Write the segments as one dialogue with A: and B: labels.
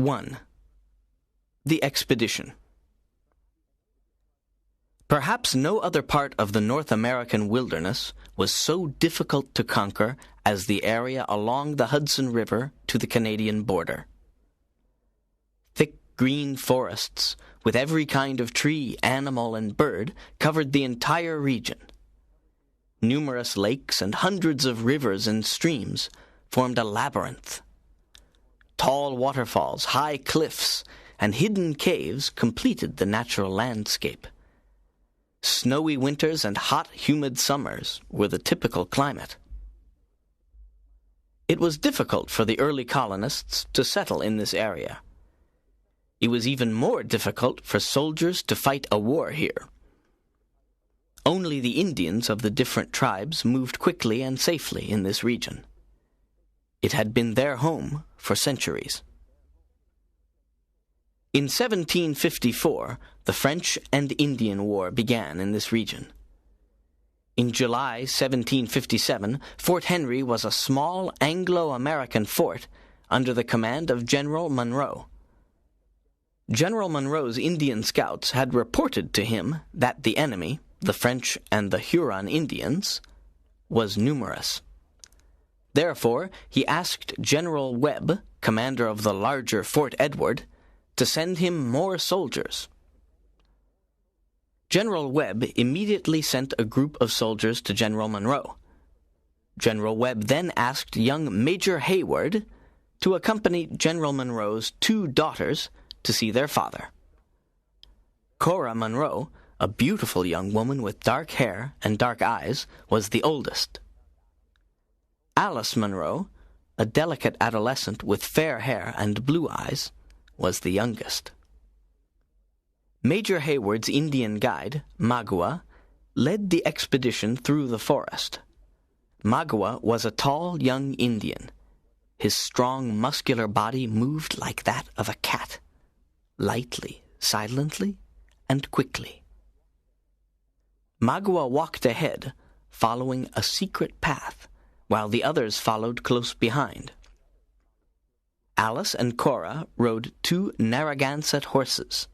A: 1. The Expedition. Perhaps no other part of the North American wilderness was so difficult to conquer as the area along the Hudson River to the Canadian border. Thick green forests, with every kind of tree, animal, and bird, covered the entire region. Numerous lakes and hundreds of rivers and streams formed a labyrinth. Tall waterfalls, high cliffs, and hidden caves completed the natural landscape. Snowy winters and hot, humid summers were the typical climate. It was difficult for the early colonists to settle in this area. It was even more difficult for soldiers to fight a war here. Only the Indians of the different tribes moved quickly and safely in this region. It had been their home for centuries. In 1754, the French and Indian War began in this region. In July 1757, Fort Henry was a small Anglo-American fort under the command of General Monroe. General Monroe's Indian scouts had reported to him that the enemy, the French and the Huron Indians, was numerous. Therefore, he asked General Webb, commander of the larger Fort Edward, to send him more soldiers. General Webb immediately sent a group of soldiers to General Monroe. General Webb then asked young Major Hayward to accompany General Monroe's 2 daughters to see their father. Cora Monroe, a beautiful young woman with dark hair and dark eyes, was the oldest. Alice Monroe, a delicate adolescent with fair hair and blue eyes, was the youngest. Major Hayward's Indian guide, Magua, led the expedition through the forest. Magua was a tall young Indian. His strong, muscular body moved like that of a cat, lightly, silently, and quickly. Magua walked ahead, following a secret path, while the others followed close behind. Alice and Cora rode 2 Narragansett horses.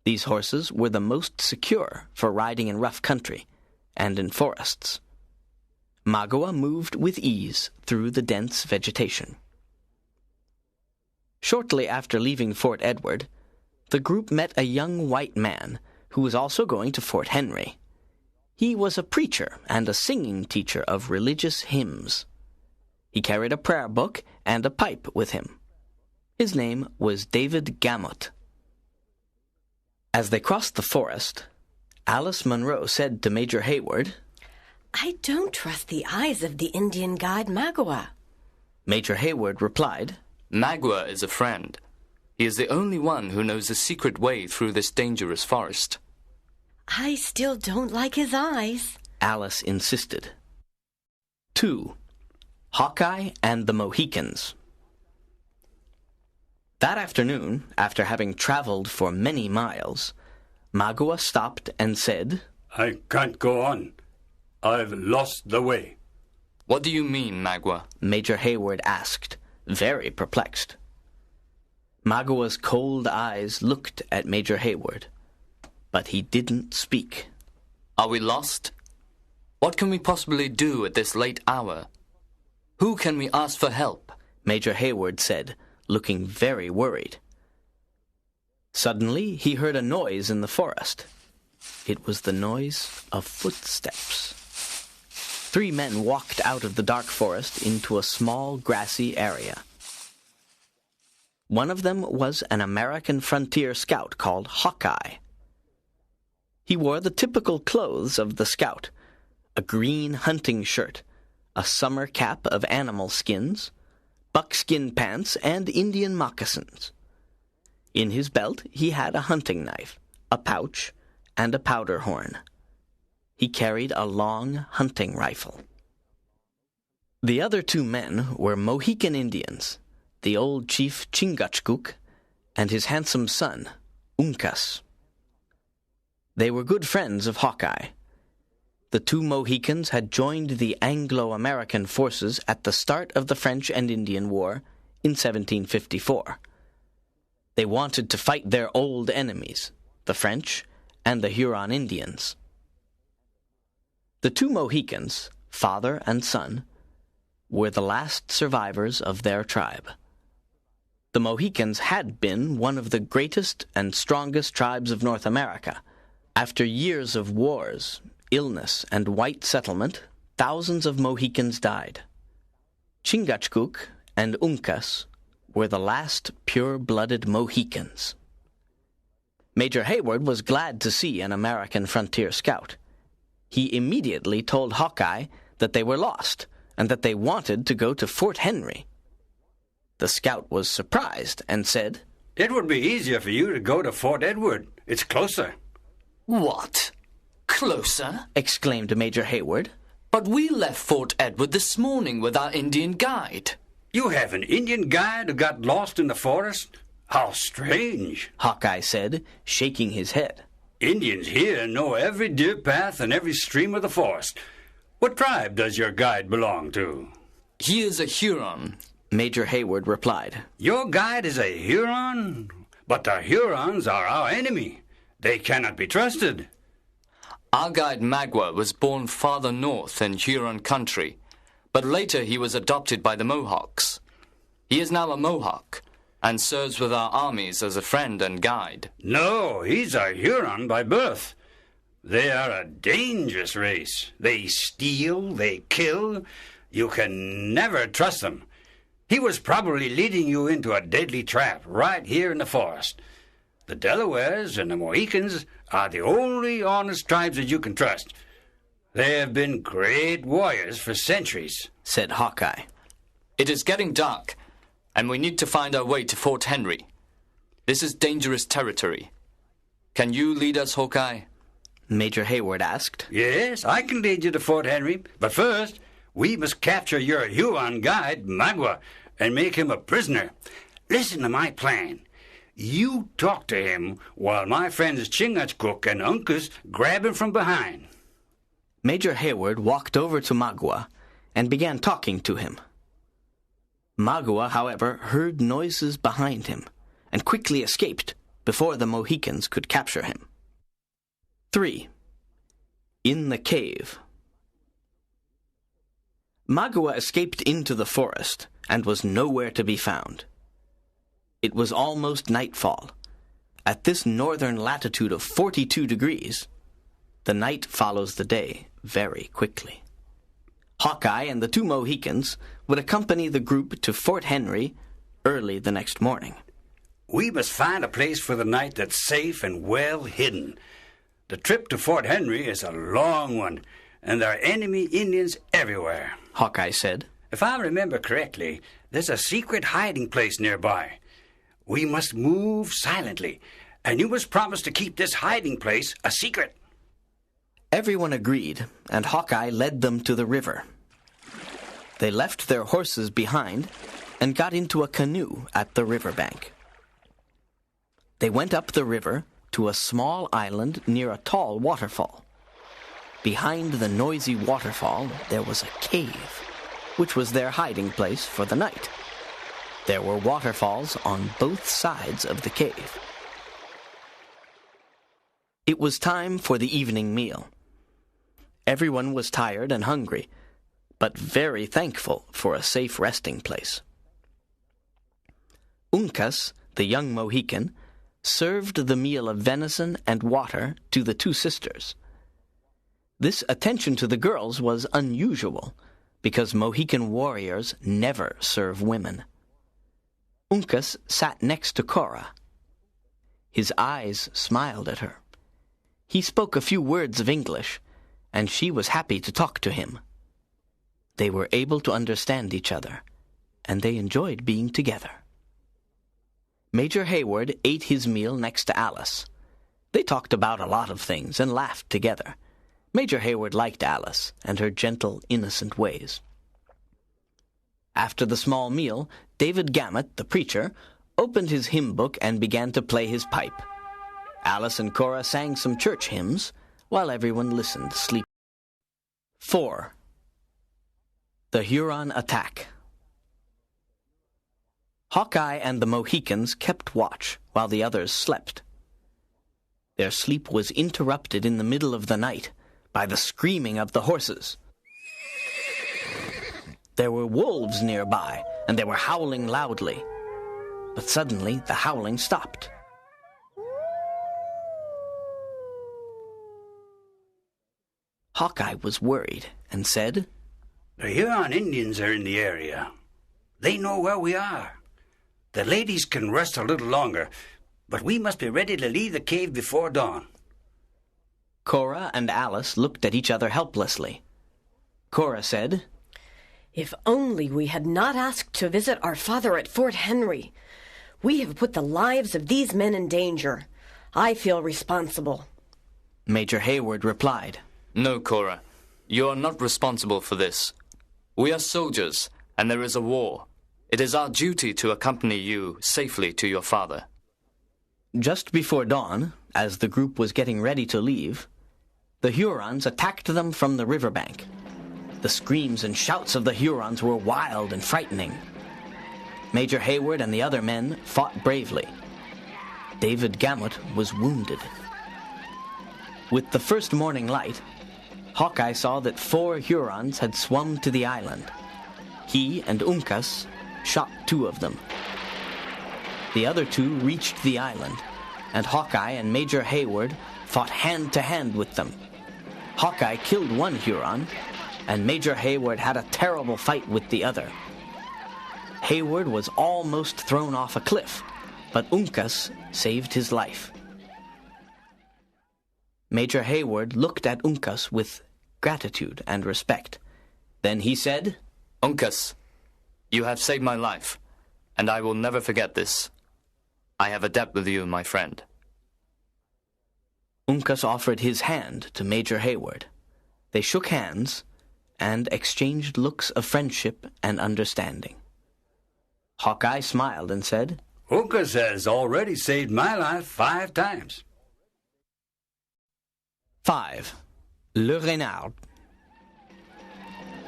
A: These horses were the most secure for riding in rough country and in forests. Magua moved with ease through the dense vegetation. Shortly after leaving Fort Edward, the group met a young white man who was also going to Fort Henry. He was a preacher and a singing teacher of religious hymns. He carried a prayer book and a pipe with him. His name was David Gamut. As they crossed the forest, Alice Monroe said to Major Hayward,
B: "I don't trust the eyes of the Indian guide Magua."
A: Major Hayward replied,
C: "Magua is a friend. He is the only one who knows the secret way through this dangerous forest."
B: "I still don't like his eyes,"
A: Alice insisted. 2. Hawkeye and the Mohicans. That afternoon, after having traveled for many miles, Magua stopped and said,
D: "I can't go on. I've lost the way."
C: "What do you mean, Magua?"
A: Major Hayward asked, very perplexed. Magua's cold eyes looked at Major Hayward, but he didn't speak.
C: "Are we lost? What can we possibly do at this late hour? Who can we ask for help?"
A: Major Hayward said, looking very worried. Suddenly, he heard a noise in the forest. It was the noise of footsteps. 3 men walked out of the dark forest into a small grassy area. One of them was an American frontier scout called Hawkeye. He wore the typical clothes of the scout, a green hunting shirt, a summer cap of animal skins, buckskin pants, and Indian moccasins. In his belt he had a hunting knife, a pouch, and a powder horn. He carried a long hunting rifle. The other 2 men were Mohican Indians, the old chief Chingachgook and his handsome son, Uncas. They were good friends of Hawkeye. The 2 Mohicans had joined the Anglo-American forces at the start of the French and Indian War in 1754, They wanted to fight their old enemies, the French and the Huron Indians. The two Mohicans, father and son, were the last survivors of their tribe. The Mohicans had been one of the greatest and strongest tribes of North America. After years of wars, illness, and white settlement, thousands of Mohicans died. Chingachgook and Uncas were the last pure-blooded Mohicans. Major Hayward was glad to see an American frontier scout. He immediately told Hawkeye that they were lost and that they wanted to go to Fort Henry. The scout was surprised and said,
D: "It would be easier for you to go to Fort Edward. It's closer."
C: What? Closer?
A: exclaimed Major Hayward.
C: But we left Fort Edward this morning with our Indian guide.
D: "You have an Indian guide who got lost in the forest? How strange,"
A: Hawkeye said, shaking his head.
D: "Indians here know every deer path and every stream of the forest. What tribe does your guide belong to?"
C: He is a Huron.
A: Major Hayward replied.
D: "Your guide is a Huron? But the Hurons are our enemy. They cannot be trusted."
C: Our guide Magua was born farther north in Huron country, but later he was adopted by the Mohawks. He is now a Mohawk and serves with our armies as a friend and guide.
D: "No, he's a Huron by birth. They are a dangerous race. They steal, they kill. You can never trust them. He was probably leading you into a deadly trap right here in the forest. The Delawares and the Mohicans are the only honest tribes that you can trust. They have been great warriors for centuries,"
A: said Hawkeye.
C: It is getting dark, and we need to find our way to Fort Henry. This is dangerous territory. Can you lead us, Hawkeye?
A: Major Hayward asked.
D: "Yes, I can lead you to Fort Henry, but first we must capture your Huron guide, Magua, and make him a prisoner. Listen to my plan. You talk to him while my friends Chingachgook and Uncas grab him from behind."
A: Major Hayward walked over to Magua and began talking to him. Magua, however, heard noises behind him and quickly escaped before the Mohicans could capture him. 3. In the Cave. Magua escaped into the forest and was nowhere to be found. It was almost nightfall. At this northern latitude of 42 degrees, the night follows the day very quickly. Hawkeye and the two Mohicans would accompany the group to Fort Henry early the next morning.
D: "We must find a place for the night that's safe and well hidden. The trip to Fort Henry is a long one, and there are enemy Indians everywhere,"
A: Hawkeye said.
D: "If I remember correctly, there's a secret hiding place nearby. We must move silently, and you must promise to keep this hiding place a secret."
A: Everyone agreed, and Hawkeye led them to the river. They left their horses behind and got into a canoe at the riverbank. They went up the river to a small island near a tall waterfall. Behind the noisy waterfall there was a cave, which was their hiding place for the night. There were waterfalls on both sides of the cave. It was time for the evening meal. Everyone was tired and hungry, but very thankful for a safe resting place. Uncas, the young Mohican, served the meal of venison and water to the two sisters. This attention to the girls was unusual, because Mohican warriors never serve women. Uncas sat next to Cora. His eyes smiled at her. He spoke a few words of English, and she was happy to talk to him. They were able to understand each other, and they enjoyed being together. Major Hayward ate his meal next to Alice. They talked about a lot of things and laughed together. Major Hayward liked Alice and her gentle, innocent ways. After the small meal, David Gammett, the preacher, opened his hymn book and began to play his pipe. Alice and Cora sang some church hymns, while everyone listened sleepily. 4. The Huron Attack. Hawkeye and the Mohicans kept watch while the others slept. Their sleep was interrupted in the middle of the night by the screaming of the horses. There were wolves nearby, and they were howling loudly. But suddenly the howling stopped. Hawkeye was worried and said,
D: "The Huron Indians are in the area. They know where we are. The ladies can rest a little longer, but we must be ready to leave the cave before dawn."
A: Cora and Alice looked at each other helplessly. Cora said,
B: If only we had not asked to visit our father at Fort Henry. We have put the lives of these men in danger. I feel responsible.
A: Major Hayward replied,
C: No, Cora. You are not responsible for this. We are soldiers, and there is a war. It is our duty to accompany you safely to your father.
A: Just before dawn, as the group was getting ready to leave, the Hurons attacked them from the riverbank. The screams and shouts of the Hurons were wild and frightening. Major Hayward and the other men fought bravely. David Gamut was wounded. With the first morning light, Hawkeye saw that 4 Hurons had swum to the island. He and Uncas shot 2 of them. The other 2 reached the island, and Hawkeye and Major Hayward fought hand-to-hand with them. Hawkeye killed 1 Huron, and Major Hayward had a terrible fight with the other. Hayward was almost thrown off a cliff, but Uncas saved his life. Major Hayward looked at Uncas with gratitude and respect. Then he said,
C: Uncas, you have saved my life, and I will never forget this. I have a debt with you, my friend.
A: Uncas offered his hand to Major Hayward. They shook hands and exchanged looks of friendship and understanding. Hawkeye smiled and said,
D: Uncas has already saved my life 5 times.
A: 5. Le Renard.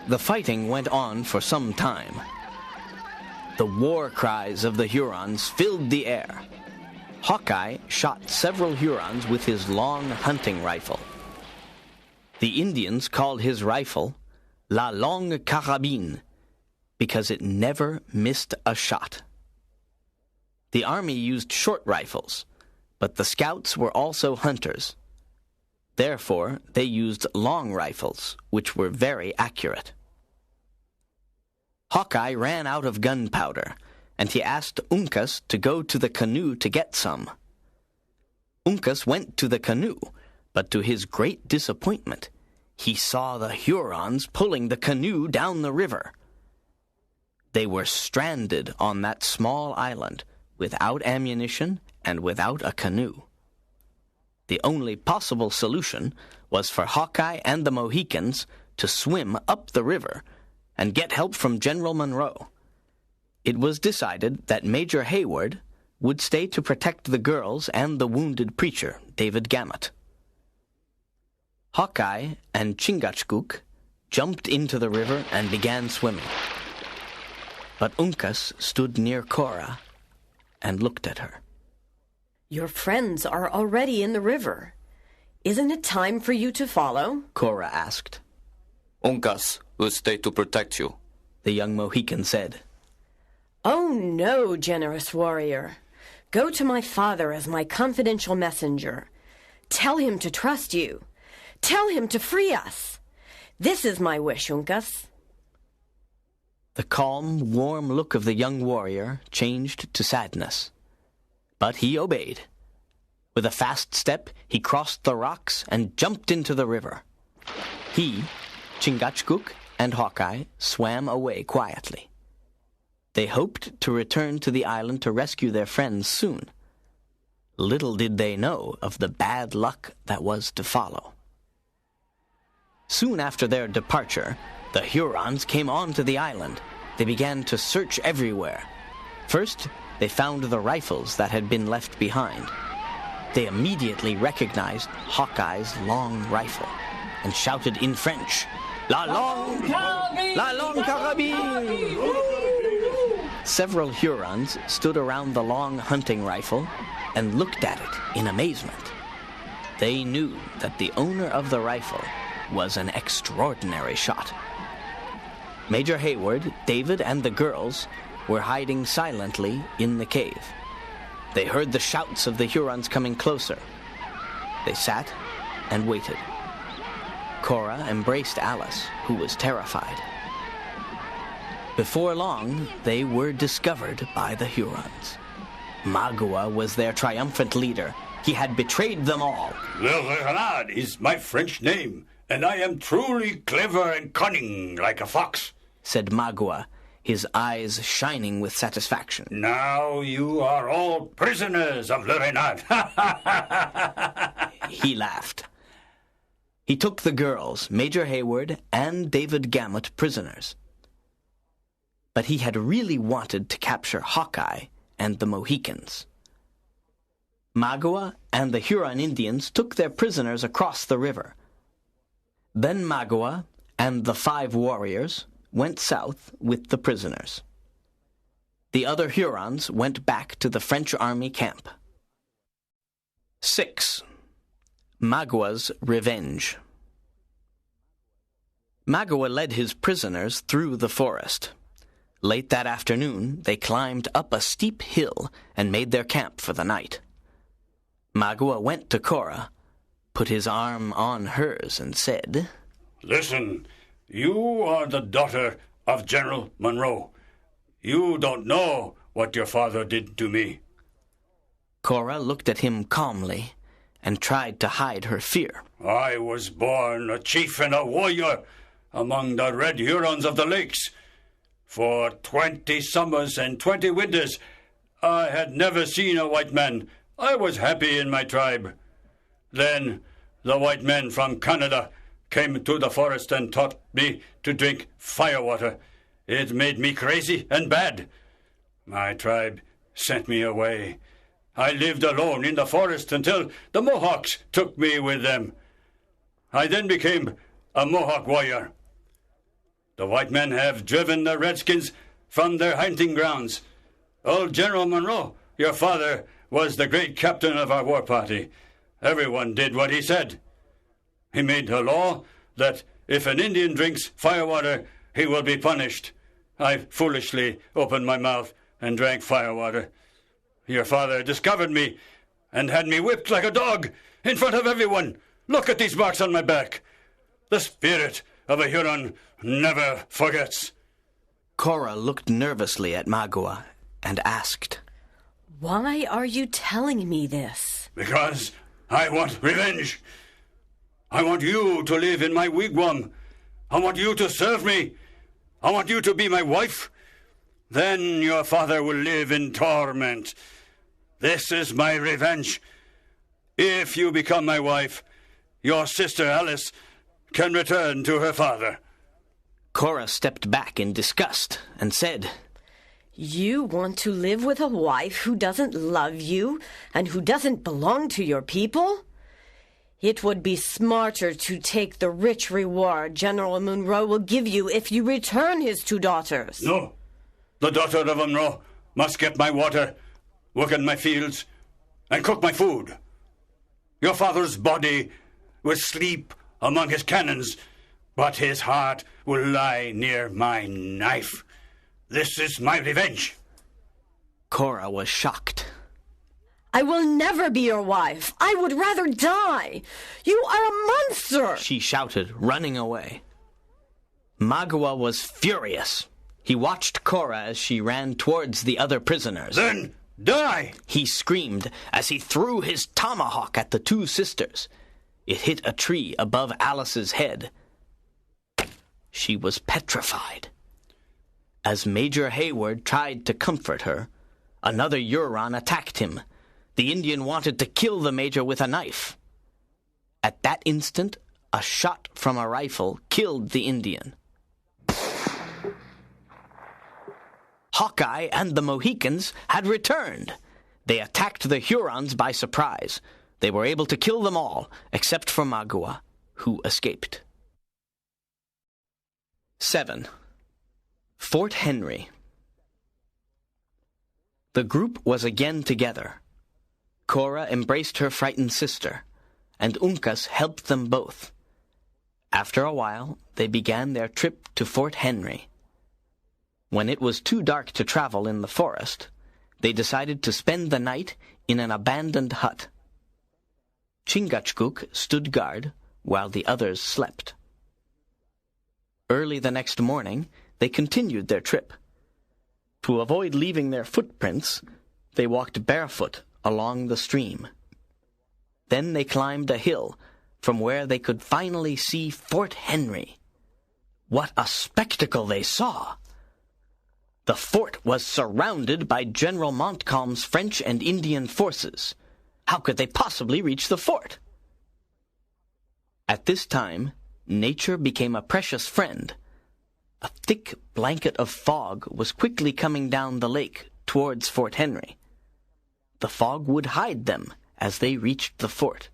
A: The fighting went on for some time. The war cries of the Hurons filled the air. Hawkeye shot several Hurons with his long hunting rifle. The Indians called his rifle La Longue Carabine because it never missed a shot. The army used short rifles, but the scouts were also hunters. Therefore, they used long rifles, which were very accurate. Hawkeye ran out of gunpowder, and he asked Uncas to go to the canoe to get some. Uncas went to the canoe, but to his great disappointment, he saw the Hurons pulling the canoe down the river. They were stranded on that small island, without ammunition and without a canoe. The only possible solution was for Hawkeye and the Mohicans to swim up the river and get help from General Monroe. It was decided that Major Hayward would stay to protect the girls and the wounded preacher, David Gamut. Hawkeye and Chingachgook jumped into the river and began swimming. But Uncas stood near Cora and looked at her.
B: Your friends are already in the river. Isn't it time for you to follow?
A: Cora asked.
C: Uncas will stay to protect you,
A: The young Mohican said.
B: Oh no, generous warrior. Go to my father as my confidential messenger. Tell him to trust you. Tell him to free us. This is my wish, Uncas.
A: The calm, warm look of the young warrior changed to sadness. But he obeyed. With a fast step, he crossed the rocks and jumped into the river. He, Chingachgook, and Hawkeye swam away quietly. They hoped to return to the island to rescue their friends soon. Little did they know of the bad luck that was to follow. Soon after their departure, the Hurons came onto the island. They began to search everywhere. First, they found the rifles that had been left behind. They immediately recognized Hawkeye's long rifle and shouted in French, La longue carabine! Several Hurons stood around the long hunting rifle and looked at it in amazement. They knew that the owner of the rifle was an extraordinary shot. Major Hayward, David, and the girls were hiding silently in the cave. They heard the shouts of the Hurons coming closer. They sat and waited. Cora embraced Alice, who was terrified. Before long, they were discovered by the Hurons. Magua was their triumphant leader. He had betrayed them all.
D: Le Renard is my French name, and I am truly clever and cunning like a fox,
A: said Magua, his eyes shining with satisfaction.
D: Now you are all prisoners of Le Renard.
A: He laughed. He took the girls, Major Hayward and David Gamut, prisoners. But he had really wanted to capture Hawkeye and the Mohicans. Magua and the Huron Indians took their prisoners across the river. Then Magua and the 5 warriors went south with the prisoners. The other Hurons went back to the French army camp. 6. Magua's Revenge. Magua led his prisoners through the forest. Late that afternoon, they climbed up a steep hill and made their camp for the night. Magua went to Cora, put his arm on hers, and said,
D: Listen, you are the daughter of General Monroe. You don't know what your father did to me.
A: Cora looked at him calmly and tried to hide her fear.
D: I was born a chief and a warrior among the Red Hurons of the lakes. For 20 summers and 20 winters, I had never seen a white man. I was happy in my tribe. Then the white men from Canada came to the forest and taught me to drink firewater. It made me crazy and bad. My tribe sent me away. I lived alone in the forest until the Mohawks took me with them. I then became a Mohawk warrior. The white men have driven the Redskins from their hunting grounds. Old General Monroe, your father, was the great captain of our war party. Everyone did what he said. He made a law that if an Indian drinks firewater, he will be punished. I foolishly opened my mouth and drank firewater. Your father discovered me and had me whipped like a dog in front of everyone. Look at these marks on my back. The spirit of a Huron never forgets.
A: Cora looked nervously at Magua and asked,
B: Why are you telling me this?
D: Because I want revenge. I want you to live in my wigwam. I want you to serve me. I want you to be my wife. Then your father will live in torment. This is my revenge. If you become my wife, your sister Alice can return to her father.
A: Cora stepped back in disgust and said,
B: You want to live with a wife who doesn't love you and who doesn't belong to your people? It would be smarter to take the rich reward General Monroe will give you if you return his 2 daughters.
D: No. The daughter of Monroe must get my water, work in my fields, and cook my food. Your father's body will sleep among his cannons, but his heart will lie near my knife. This is my revenge.
A: Cora was shocked.
B: I will never be your wife. I would rather die. You are a monster,
A: she shouted, running away. Magua was furious. He watched Cora as she ran towards the other prisoners.
D: Then die!
A: He screamed as he threw his tomahawk at the 2 sisters. It hit a tree above Alice's head. She was petrified. As Major Hayward tried to comfort her, another Huron attacked him. The Indian wanted to kill the Major with a knife. At that instant, a shot from a rifle killed the Indian. Hawkeye and the Mohicans had returned. They attacked the Hurons by surprise. They were able to kill them all, except for Magua, who escaped. 7. Fort Henry. The group was again together. Cora embraced her frightened sister, and Uncas helped them both. After a while, they began their trip to Fort Henry. When it was too dark to travel in the forest, they decided to spend the night in an abandoned hut. Chingachgook stood guard while the others slept. Early the next morning, they continued their trip. To avoid leaving their footprints, they walked barefoot along the stream. Then they climbed a hill from where they could finally see Fort Henry. What a spectacle they saw! The fort was surrounded by General Montcalm's French and Indian forces. How could they possibly reach the fort? At this time, nature became a precious friend. A thick blanket of fog was quickly coming down the lake towards Fort Henry. The fog would hide them as they reached the fort.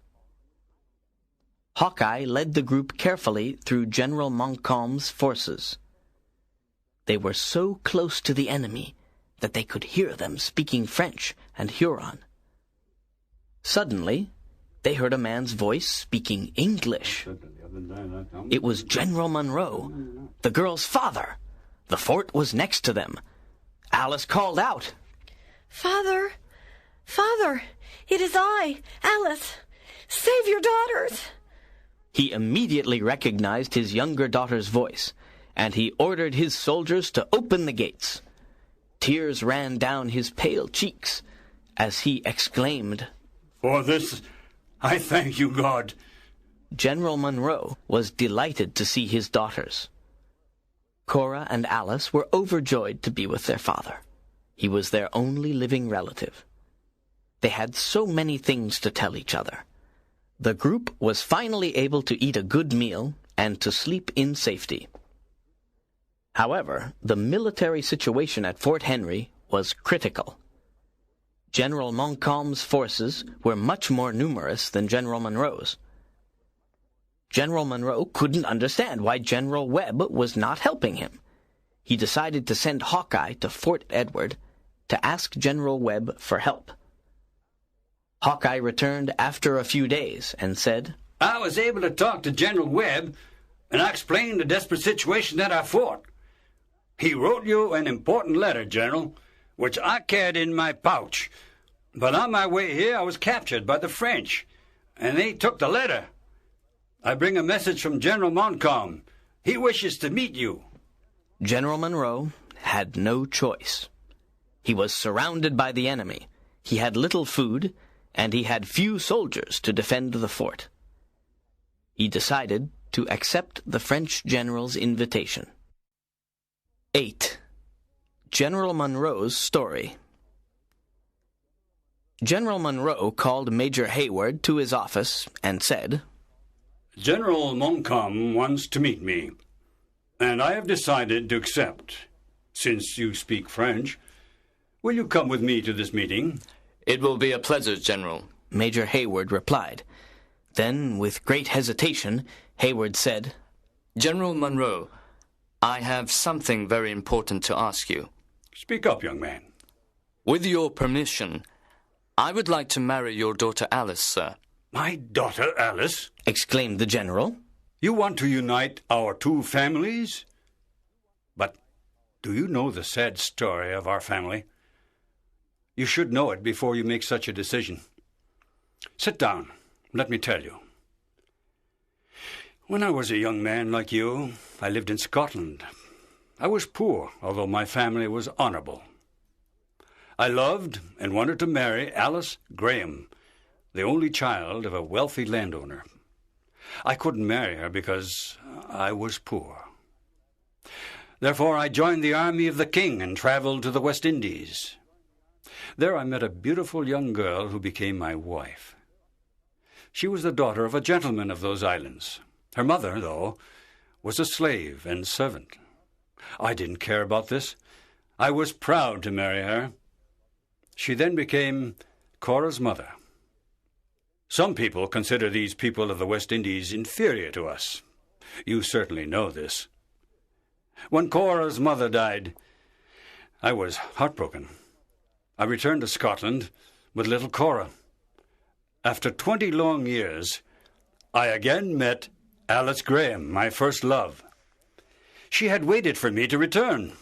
A: Hawkeye led the group carefully through General Montcalm's forces. They were so close to the enemy that they could hear them speaking French and Huron. Suddenly, they heard a man's voice speaking English. It was General Monroe, the girl's father. The fort was next to them. Alice called out,
B: Father! Father! It is I, Alice! Save your daughters!
A: He immediately recognized his younger daughter's voice, and he ordered his soldiers to open the gates. Tears ran down his pale cheeks as he exclaimed,
D: For this I thank you, God.
A: General Monroe was delighted to see his daughters. Cora and Alice were overjoyed to be with their father. He was their only living relative. They had so many things to tell each other. The group was finally able to eat a good meal and to sleep in safety. However, the military situation at Fort Henry was critical. General Montcalm's forces were much more numerous than General Monroe's. General Monroe couldn't understand why General Webb was not helping him. He decided to send Hawkeye to Fort Edward to ask General Webb for help. Hawkeye returned after a few days and said,
D: I was able to talk to General Webb, and I explained the desperate situation at our fort. He wrote you an important letter, General, which I carried in my pouch. But on my way here, I was captured by the French, and they took the letter. I bring a message from General Montcalm. He wishes to meet you.
A: General Monroe had no choice. He was surrounded by the enemy. He had little food, and he had few soldiers to defend the fort. He decided to accept the French general's invitation. 8. General Monroe's story. General Monroe called Major Hayward to his office and said,
D: General Montcalm wants to meet me, and I have decided to accept. Since you speak French, will you come with me to this meeting?
C: It will be a pleasure, General.
A: Major Hayward replied. Then, with great hesitation, Hayward said,
C: General Monroe, I have something very important to ask you.
D: Speak up, young man.
C: With your permission, I would like to marry your daughter Alice, sir.
D: My daughter Alice?
A: Exclaimed the general.
D: You want to unite our two families? But do you know the sad story of our family? You should know it before you make such a decision. Sit down. Let me tell you. When I was a young man like you, I lived in Scotland. I was poor, although my family was honorable. I loved and wanted to marry Alice Graham, the only child of a wealthy landowner. I couldn't marry her because I was poor. Therefore, I joined the army of the king and traveled to the West Indies. There I met a beautiful young girl who became my wife. She was the daughter of a gentleman of those islands. Her mother, though, was a slave and servant. I didn't care about this. I was proud to marry her. She then became Cora's mother. Some people consider these people of the West Indies inferior to us. You certainly know this. When Cora's mother died, I was heartbroken. I returned to Scotland with little Cora. After 20 long years, I again met Alice Graham, my first love. She had waited for me to return.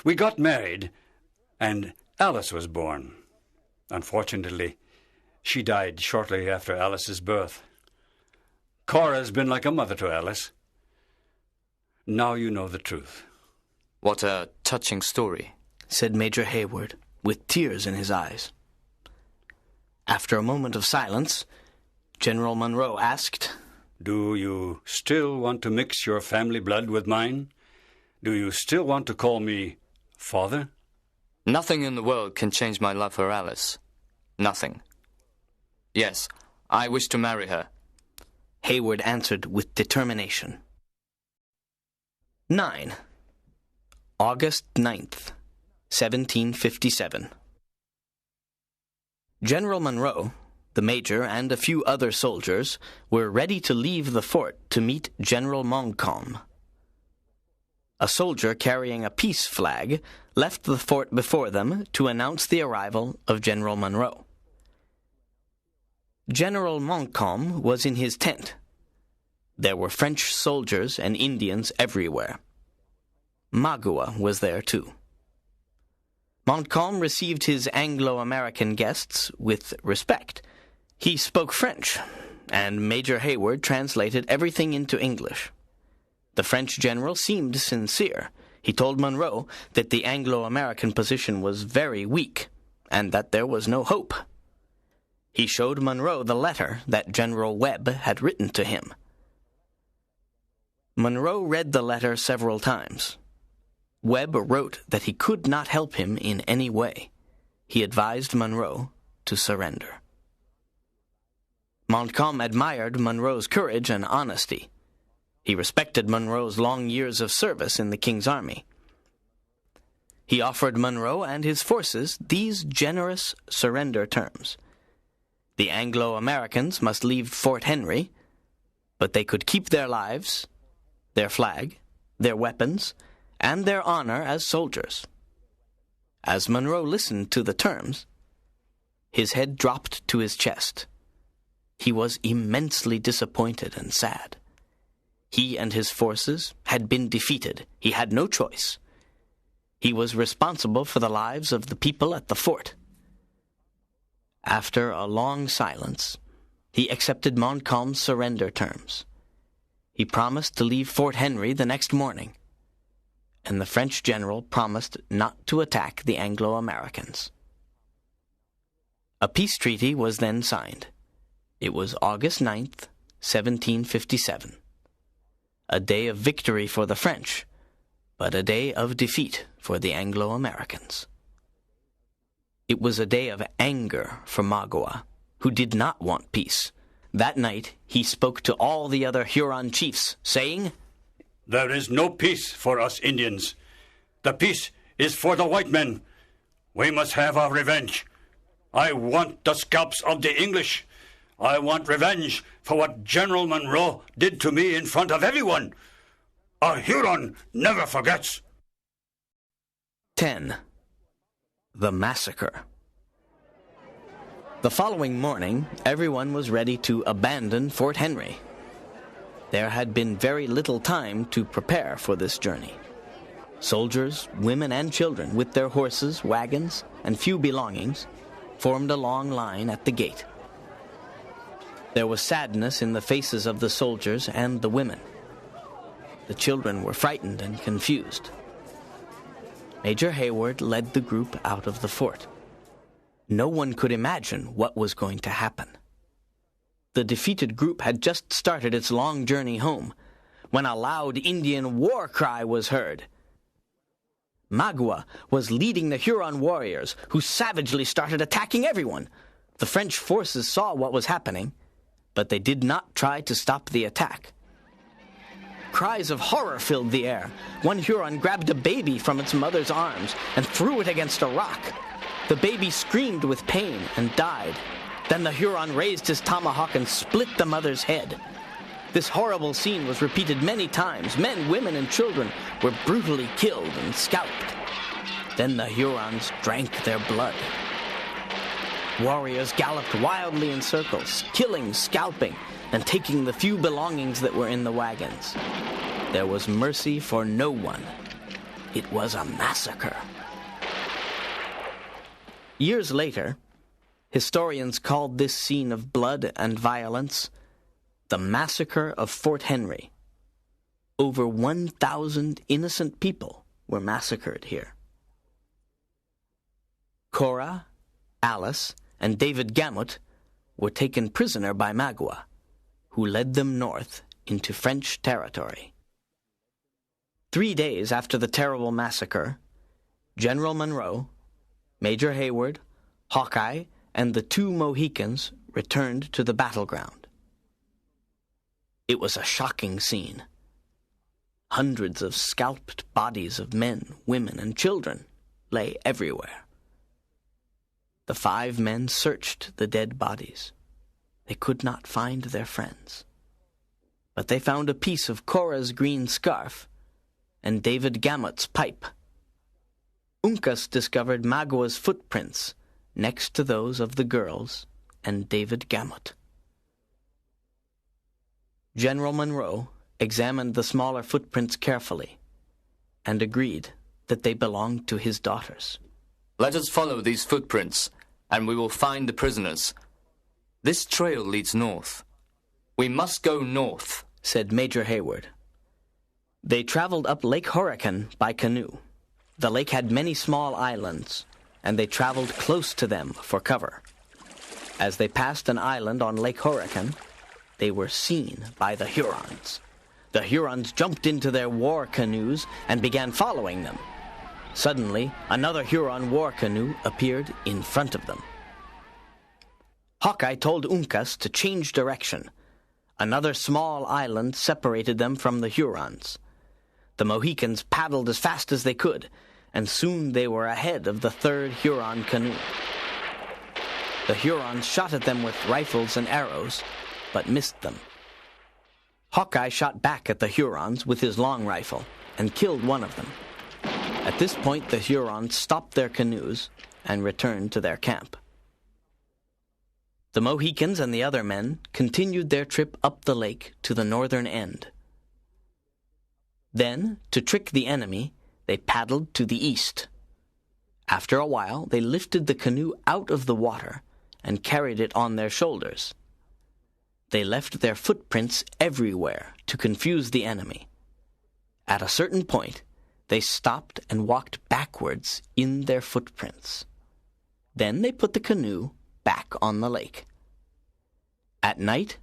D: We got married, and Alice was born. Unfortunately, she died shortly after Alice's birth. Cora's been like a mother to Alice. Now you know the truth.
C: What a touching story,
A: said Major Hayward, with tears in his eyes. After a moment of silence, General Monroe asked,
D: Do you still want to mix your family blood with mine? Do you still want to call me father?
C: Nothing in the world can change my love for Alice. Nothing. Yes, I wish to marry her.
A: Hayward answered with determination. 9. August 9th, 1757. General Monroe, the major, and a few other soldiers were ready to leave the fort to meet General Montcalm. A soldier carrying a peace flag left the fort before them to announce the arrival of General Monroe. General Montcalm was in his tent. There were French soldiers and Indians everywhere. Magua was there too. Montcalm received his Anglo-American guests with respect. He spoke French, and Major Hayward translated everything into English. The French general seemed sincere. He told Monroe that the Anglo-American position was very weak, and that there was no hope. He showed Monroe the letter that General Webb had written to him. Monroe read the letter several times. Webb wrote that he could not help him in any way. He advised Monroe to surrender. Montcalm admired Monroe's courage and honesty. He respected Monroe's long years of service in the King's army. He offered Monroe and his forces these generous surrender terms. The Anglo-Americans must leave Fort Henry, but they could keep their lives, their flag, their weapons, and their honor as soldiers. As Monroe listened to the terms, his head dropped to his chest. He was immensely disappointed and sad. He and his forces had been defeated. He had no choice. He was responsible for the lives of the people at the fort. After a long silence, he accepted Montcalm's surrender terms. He promised to leave Fort Henry the next morning, and the French general promised not to attack the Anglo-Americans. A peace treaty was then signed. It was August 9th, 1757. A day of victory for the French, but a day of defeat for the Anglo-Americans. It was a day of anger for Magua, who did not want peace. That night he spoke to all the other Huron chiefs, saying,
D: There is no peace for us Indians. The peace is for the white men. We must have our revenge. I want the scalps of the English. I want revenge for what General Monroe did to me in front of everyone. A Huron never forgets.
A: 10. The Massacre. The following morning, everyone was ready to abandon Fort Henry. There had been very little time to prepare for this journey. Soldiers, women, and children, with their horses, wagons, and few belongings, formed a long line at the gate. There was sadness in the faces of the soldiers and the women. The children were frightened and confused. Major Hayward led the group out of the fort. No one could imagine what was going to happen. The defeated group had just started its long journey home when a loud Indian war cry was heard. Magua was leading the Huron warriors, who savagely started attacking everyone. The French forces saw what was happening, but they did not try to stop the attack. Cries of horror filled the air. One Huron grabbed a baby from its mother's arms and threw it against a rock. The baby screamed with pain and died. Then the Huron raised his tomahawk and split the mother's head. This horrible scene was repeated many times. Men, women, and children were brutally killed and scalped. Then the Hurons drank their blood. Warriors galloped wildly in circles, killing, scalping, and taking the few belongings that were in the wagons. There was mercy for no one. It was a massacre. Years later, historians called this scene of blood and violence the Massacre of Fort Henry. Over 1,000 innocent people were massacred here. Cora, Alice, and David Gamut were taken prisoner by Magua, who led them north into French territory. 3 days after the terrible massacre, General Monroe, Major Hayward, Hawkeye, and the 2 Mohicans returned to the battleground. It was a shocking scene. Hundreds of scalped bodies of men, women, and children lay everywhere. The 5 men searched the dead bodies. They could not find their friends. But they found a piece of Cora's green scarf and David Gamut's pipe. Uncas discovered Magua's footprints next to those of the girls and David Gamut. General Monroe examined the smaller footprints carefully and agreed that they belonged to his daughters.
C: Let us follow these footprints, and we will find the prisoners. This trail leads north. We must go north,
A: said Major Hayward. They traveled up Lake Horican by canoe. The lake had many small islands, and they traveled close to them for cover. As they passed an island on Lake Horican, they were seen by the Hurons. The Hurons jumped into their war canoes and began following them. Suddenly, another Huron war canoe appeared in front of them. Hawkeye told Uncas to change direction. Another small island separated them from the Hurons. The Mohicans paddled as fast as they could, and soon they were ahead of the 3rd Huron canoe. The Hurons shot at them with rifles and arrows, but missed them. Hawkeye shot back at the Hurons with his long rifle and killed one of them. At this point, the Hurons stopped their canoes and returned to their camp. The Mohicans and the other men continued their trip up the lake to the northern end. Then, to trick the enemy, they paddled to the east. After a while, they lifted the canoe out of the water and carried it on their shoulders. They left their footprints everywhere to confuse the enemy. At a certain point, they stopped and walked backwards in their footprints. Then they put the canoe back on the lake. At night,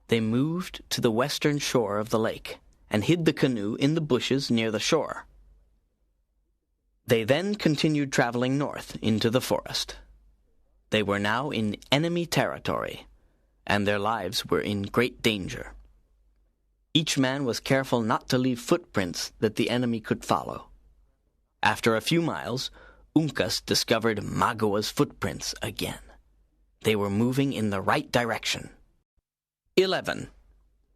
A: they moved to the western shore of the lake and hid the canoe in the bushes near the shore. They then continued traveling north into the forest. They were now in enemy territory, and their lives were in great danger. Each man was careful not to leave footprints that the enemy could follow. After a few miles, Uncas discovered Magua's footprints again. They were moving in the right direction. 11.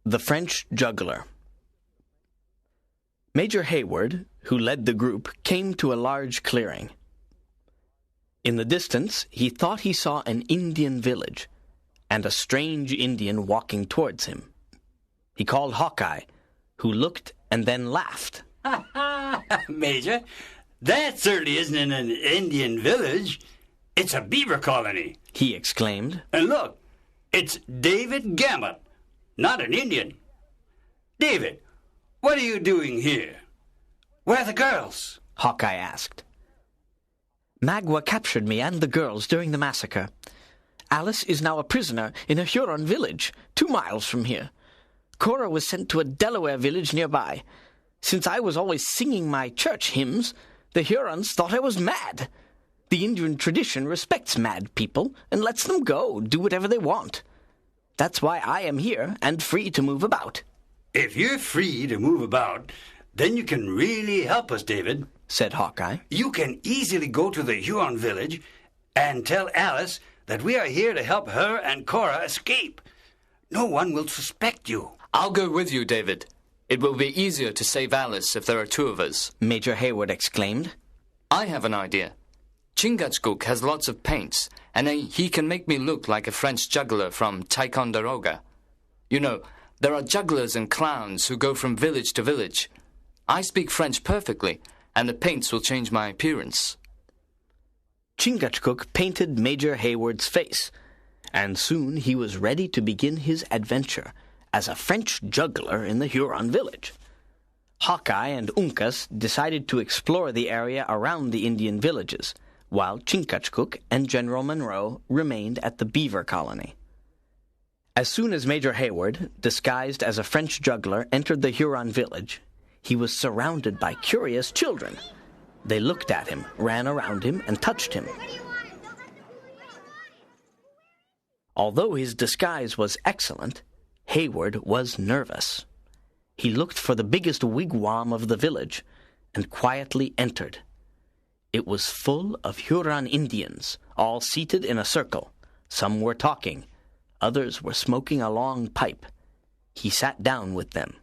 A: The French Juggler. Major Hayward, who led the group, came to a large clearing. In the distance, he thought he saw an Indian village and a strange Indian walking towards him. He called Hawkeye, who looked and then laughed.
D: Major, that certainly isn't an Indian village. It's a beaver colony,
A: he exclaimed.
D: And look, it's David Gamut, not an Indian. David, what are you doing here? Where are the girls?
A: Hawkeye asked. Magua captured me and the girls during the massacre. Alice is now a prisoner in a Huron village, 2 miles from here. Cora was sent to a Delaware village nearby. Since I was always singing my church hymns, the Hurons thought I was mad. The Indian tradition respects mad people and lets them go, do whatever they want. That's why I am here and free to move about.
D: If you're free to move about, then you can really help us, David,
A: said Hawkeye.
D: You can easily go to the Huron village and tell Alice that we are here to help her and Cora escape. No one will suspect you.
C: I'll go with you, David. It will be easier to save Alice if there are 2 of us,
A: Major Hayward exclaimed.
C: I have an idea. Chingachgook has lots of paints, and he can make me look like a French juggler from Ticonderoga. You know, there are jugglers and clowns who go from village to village. I speak French perfectly, and the paints will change my appearance.
A: Chingachgook painted Major Hayward's face, and soon he was ready to begin his adventure as a French juggler in the Huron village. Hawkeye and Uncas decided to explore the area around the Indian villages, while Chingachgook and General Monroe remained at the beaver colony. As soon as Major Hayward, disguised as a French juggler, entered the Huron village, he was surrounded by curious children. They looked at him, ran around him, and touched him. Although his disguise was excellent, Hayward was nervous. He looked for the biggest wigwam of the village and quietly entered. It was full of Huron Indians, all seated in a circle. Some were talking. Others were smoking a long pipe. He sat down with them.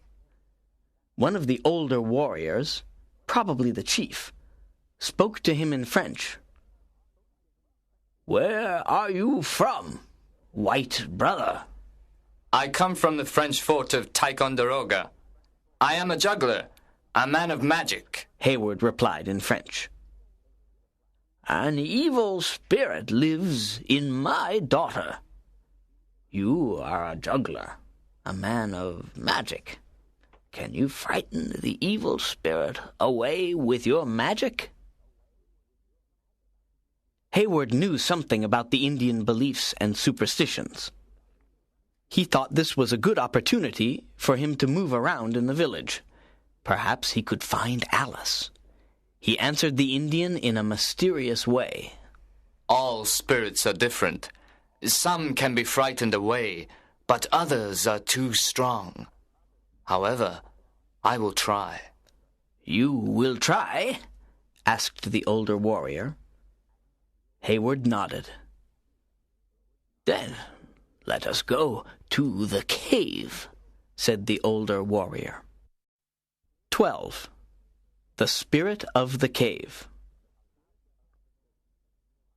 A: One of the older warriors, probably the chief, spoke to him in French. "Where are you from, white brother?"
C: I come from the French fort of Ticonderoga. I am a juggler, a man of magic,
A: Hayward replied in French. "An evil spirit lives in my daughter. You are a juggler, a man of magic. Can you frighten the evil spirit away with your magic?" Hayward knew something about the Indian beliefs and superstitions. He thought this was a good opportunity for him to move around in the village. Perhaps he could find Alice. He answered the Indian in a mysterious way.
C: All spirits are different. Some can be frightened away, but others are too strong. However, I will try.
A: "You will try?" asked the older warrior. Hayward nodded. "Then let us go to the cave," said the older warrior. 12. The Spirit of the Cave.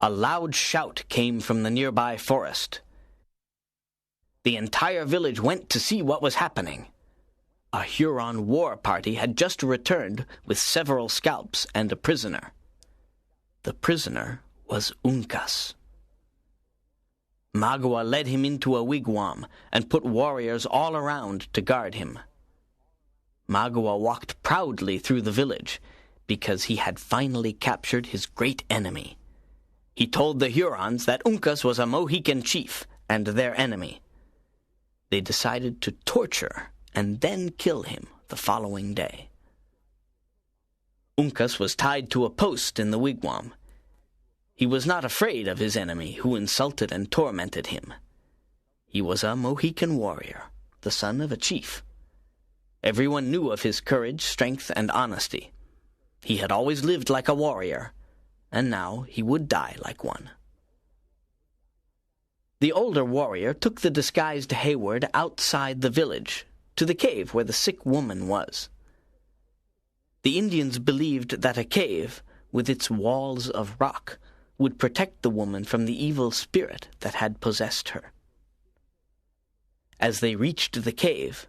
A: A loud shout came from the nearby forest. The entire village went to see what was happening. A Huron war party had just returned with several scalps and a prisoner. The prisoner was Uncas. Magua led him into a wigwam and put warriors all around to guard him. Magua walked proudly through the village because he had finally captured his great enemy. He told the Hurons that Uncas was a Mohican chief and their enemy. They decided to torture and then kill him the following day. Uncas was tied to a post in the wigwam. He was not afraid of his enemy, who insulted and tormented him. He was a Mohican warrior, the son of a chief. Everyone knew of his courage, strength, and honesty. He had always lived like a warrior, and now he would die like one. The older warrior took the disguised Hayward outside the village, to the cave where the sick woman was. The Indians believed that a cave, with its walls of rock, would protect the woman from the evil spirit that had possessed her. As they reached the cave,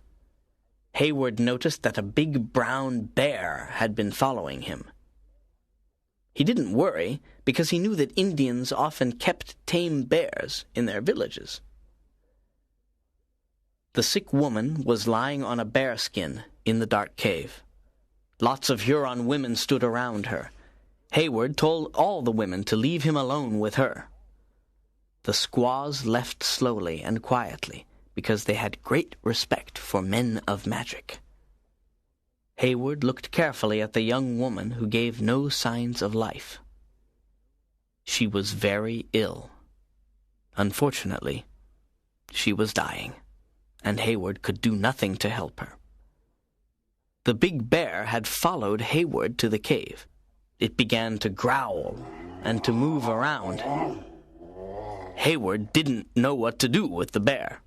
A: Hayward noticed that a big brown bear had been following him. He didn't worry because he knew that Indians often kept tame bears in their villages. The sick woman was lying on a bearskin in the dark cave. Lots of Huron women stood around her. Hayward told all the women to leave him alone with her. The squaws left slowly and quietly because they had great respect for men of magic. Hayward looked carefully at the young woman who gave no signs of life. She was very ill. Unfortunately, she was dying, and Hayward could do nothing to help her. The big bear had followed Hayward to the cave. It began to growl and to move around. Hayward didn't know what to do with the bear.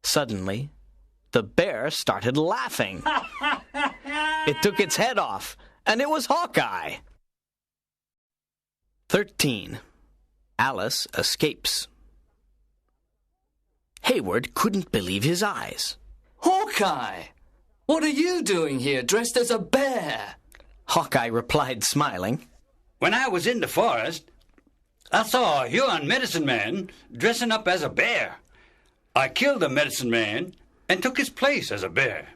A: Suddenly, the bear started laughing. It took its head off and it was Hawkeye. 13. Alice escapes. Hayward couldn't believe his eyes.
C: Hawkeye! What are you doing here dressed as a bear?
A: Hawkeye replied, smiling.
D: When I was in the forest, I saw a Huron medicine man dressing up as a bear. I killed the medicine man and took his place as a bear.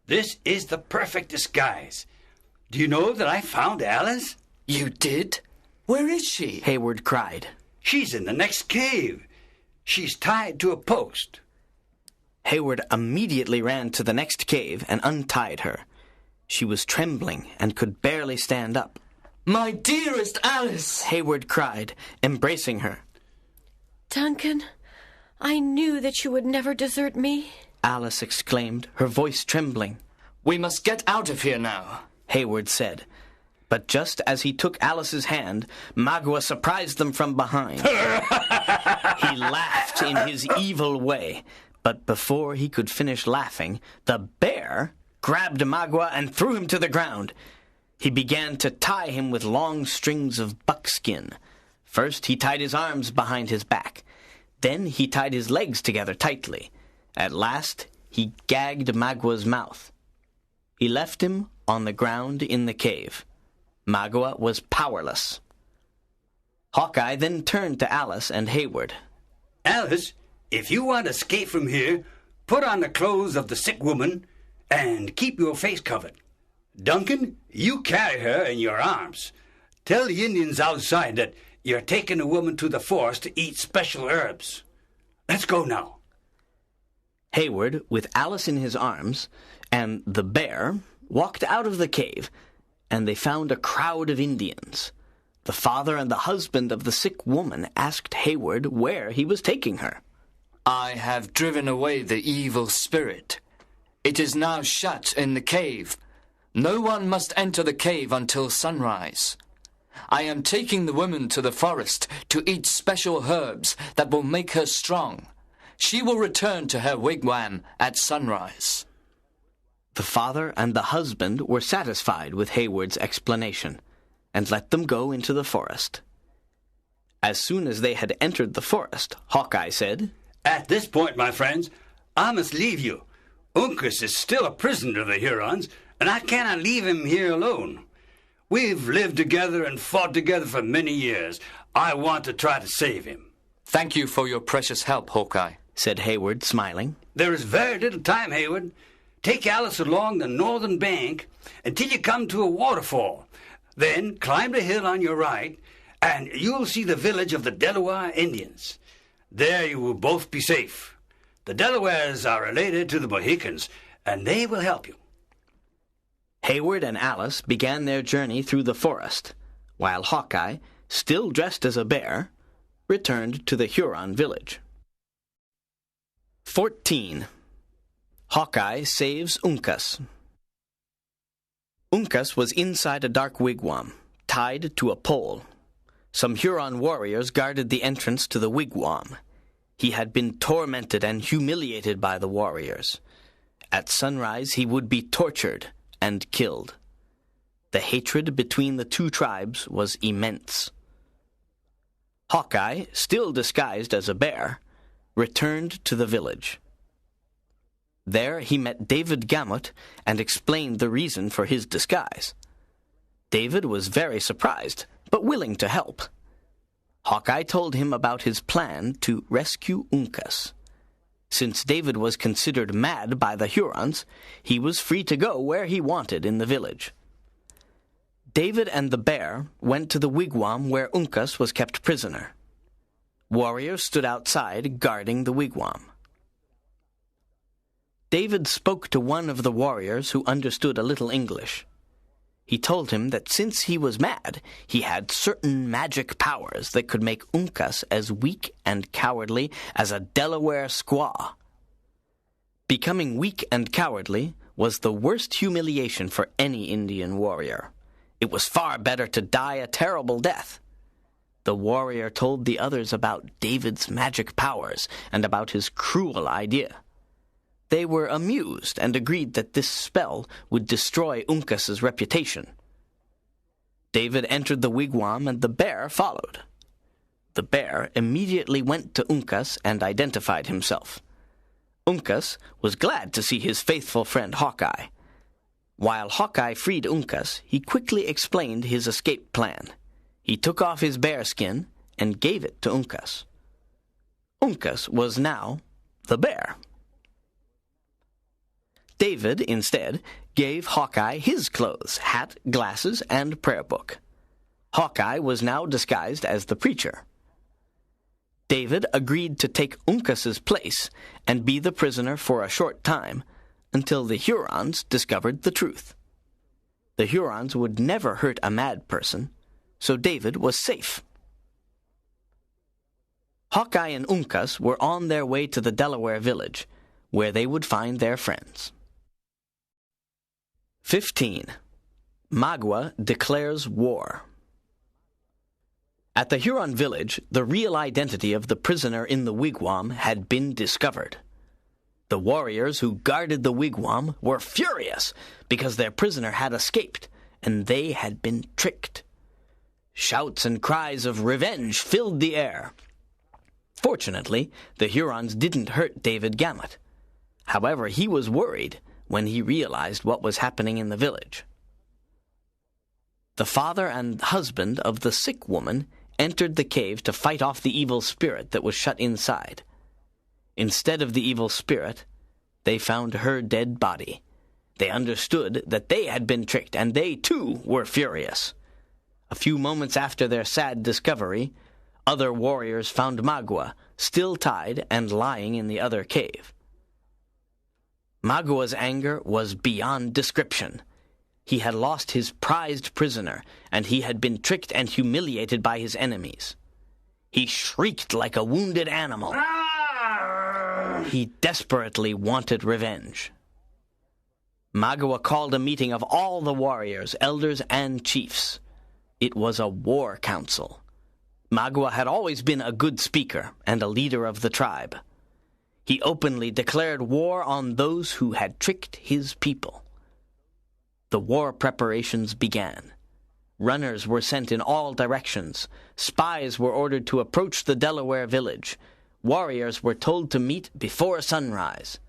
D: This is the perfect disguise. Do you know that I found Alice?
C: You did? Where is she?
A: Hayward cried.
D: She's in the next cave. She's tied to a post.
A: Hayward immediately ran to the next cave and untied her. She was trembling and could barely stand up.
C: My dearest Alice!
A: Hayward cried, embracing her.
B: Duncan, I knew that you would never desert me.
A: Alice exclaimed, her voice trembling.
C: We must get out of here now,
A: Hayward said. But just as he took Alice's hand, Magua surprised them from behind. He laughed in his evil way, but before he could finish laughing, the bear grabbed Magua and threw him to the ground. He began to tie him with long strings of buckskin. First he tied his arms behind his back. Then he tied his legs together tightly. At last he gagged Magua's mouth. He left him on the ground in the cave. Magua was powerless. Hawkeye then turned to Alice and Hayward.
D: Alice, if you want to escape from here, put on the clothes of the sick woman and keep your face covered. Duncan, you carry her in your arms. Tell the Indians outside that you're taking the woman to the forest to eat special herbs. Let's go now.
A: Hayward, with Alice in his arms, and the bear, walked out of the cave, and they found a crowd of Indians. The father and the husband of the sick woman asked Hayward where he was taking her.
C: I have driven away the evil spirit. It is now shut in the cave. No one must enter the cave until sunrise. I am taking the woman to the forest to eat special herbs that will make her strong. She will return to her wigwam at sunrise.
A: The father and the husband were satisfied with Hayward's explanation, and let them go into the forest. As soon as they had entered the forest, Hawkeye said,
D: At this point, my friends, I must leave you. Uncas is still a prisoner of the Hurons, and I cannot leave him here alone. We've lived together and fought together for many years. I want to try to save him.
C: Thank you for your precious help, Hawkeye,
A: said Hayward, smiling.
D: There is very little time, Hayward. Take Alice along the northern bank until you come to a waterfall. Then climb the hill on your right, and you'll see the village of the Delaware Indians. There you will both be safe. The Delawares are related to the Mohicans, and they will help you.
A: Hayward and Alice began their journey through the forest, while Hawkeye, still dressed as a bear, returned to the Huron village. 14. Hawkeye saves Uncas. Uncas was inside a dark wigwam, tied to a pole. Some Huron warriors guarded the entrance to the wigwam. He had been tormented and humiliated by the warriors. At sunrise he would be tortured and killed. The hatred between the two tribes was immense. Hawkeye, still disguised as a bear, returned to the village. There he met David Gamut and explained the reason for his disguise. David was very surprised, but willing to help. Hawkeye told him about his plan to rescue Uncas. Since David was considered mad by the Hurons, he was free to go where he wanted in the village. David and the bear went to the wigwam where Uncas was kept prisoner. Warriors stood outside guarding the wigwam. David spoke to one of the warriors who understood a little English. He told him that since he was mad, he had certain magic powers that could make Uncas as weak and cowardly as a Delaware squaw. Becoming weak and cowardly was the worst humiliation for any Indian warrior. It was far better to die a terrible death. The warrior told the others about David's magic powers and about his cruel idea. They were amused and agreed that this spell would destroy Uncas's reputation. David entered the wigwam and the bear followed. The bear immediately went to Uncas and identified himself. Uncas was glad to see his faithful friend Hawkeye. While Hawkeye freed Uncas, he quickly explained his escape plan. He took off his bear skin and gave it to Uncas. Uncas was now the bear. David, instead, gave Hawkeye his clothes, hat, glasses, and prayer book. Hawkeye was now disguised as the preacher. David agreed to take Uncas's place and be the prisoner for a short time until the Hurons discovered the truth. The Hurons would never hurt a mad person, so David was safe. Hawkeye and Uncas were on their way to the Delaware village, where they would find their friends. 15. Magua declares war. At the Huron village, the real identity of the prisoner in the wigwam had been discovered. The warriors who guarded the wigwam were furious because their prisoner had escaped, and they had been tricked. Shouts and cries of revenge filled the air. Fortunately, the Hurons didn't hurt David Gamut. However, he was worried when he realized what was happening in the village. The father and husband of the sick woman entered the cave to fight off the evil spirit that was shut inside. Instead of the evil spirit, they found her dead body. They understood that they had been tricked, and they, too, were furious. A few moments after their sad discovery, other warriors found Magua, still tied and lying in the other cave. Magua's anger was beyond description. He had lost his prized prisoner, and he had been tricked and humiliated by his enemies. He shrieked like a wounded animal. He desperately wanted revenge. Magua called a meeting of all the warriors, elders, and chiefs. It was a war council. Magua had always been a good speaker and a leader of the tribe. He openly declared war on those who had tricked his people. The war preparations began. Runners were sent in all directions. Spies were ordered to approach the Delaware village. Warriors were told to meet before sunrise.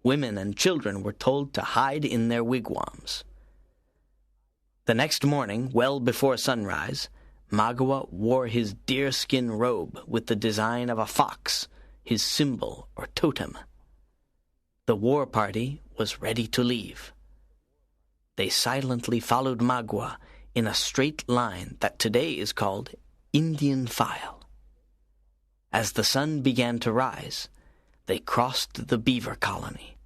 A: Women and children were told to hide in their wigwams. The next morning, well before sunrise, Magua wore his deerskin robe with the design of a fox, his symbol or totem. The war party was ready to leave. They silently followed Magua in a straight line that today is called Indian file. As the sun began to rise, they crossed the beaver colony.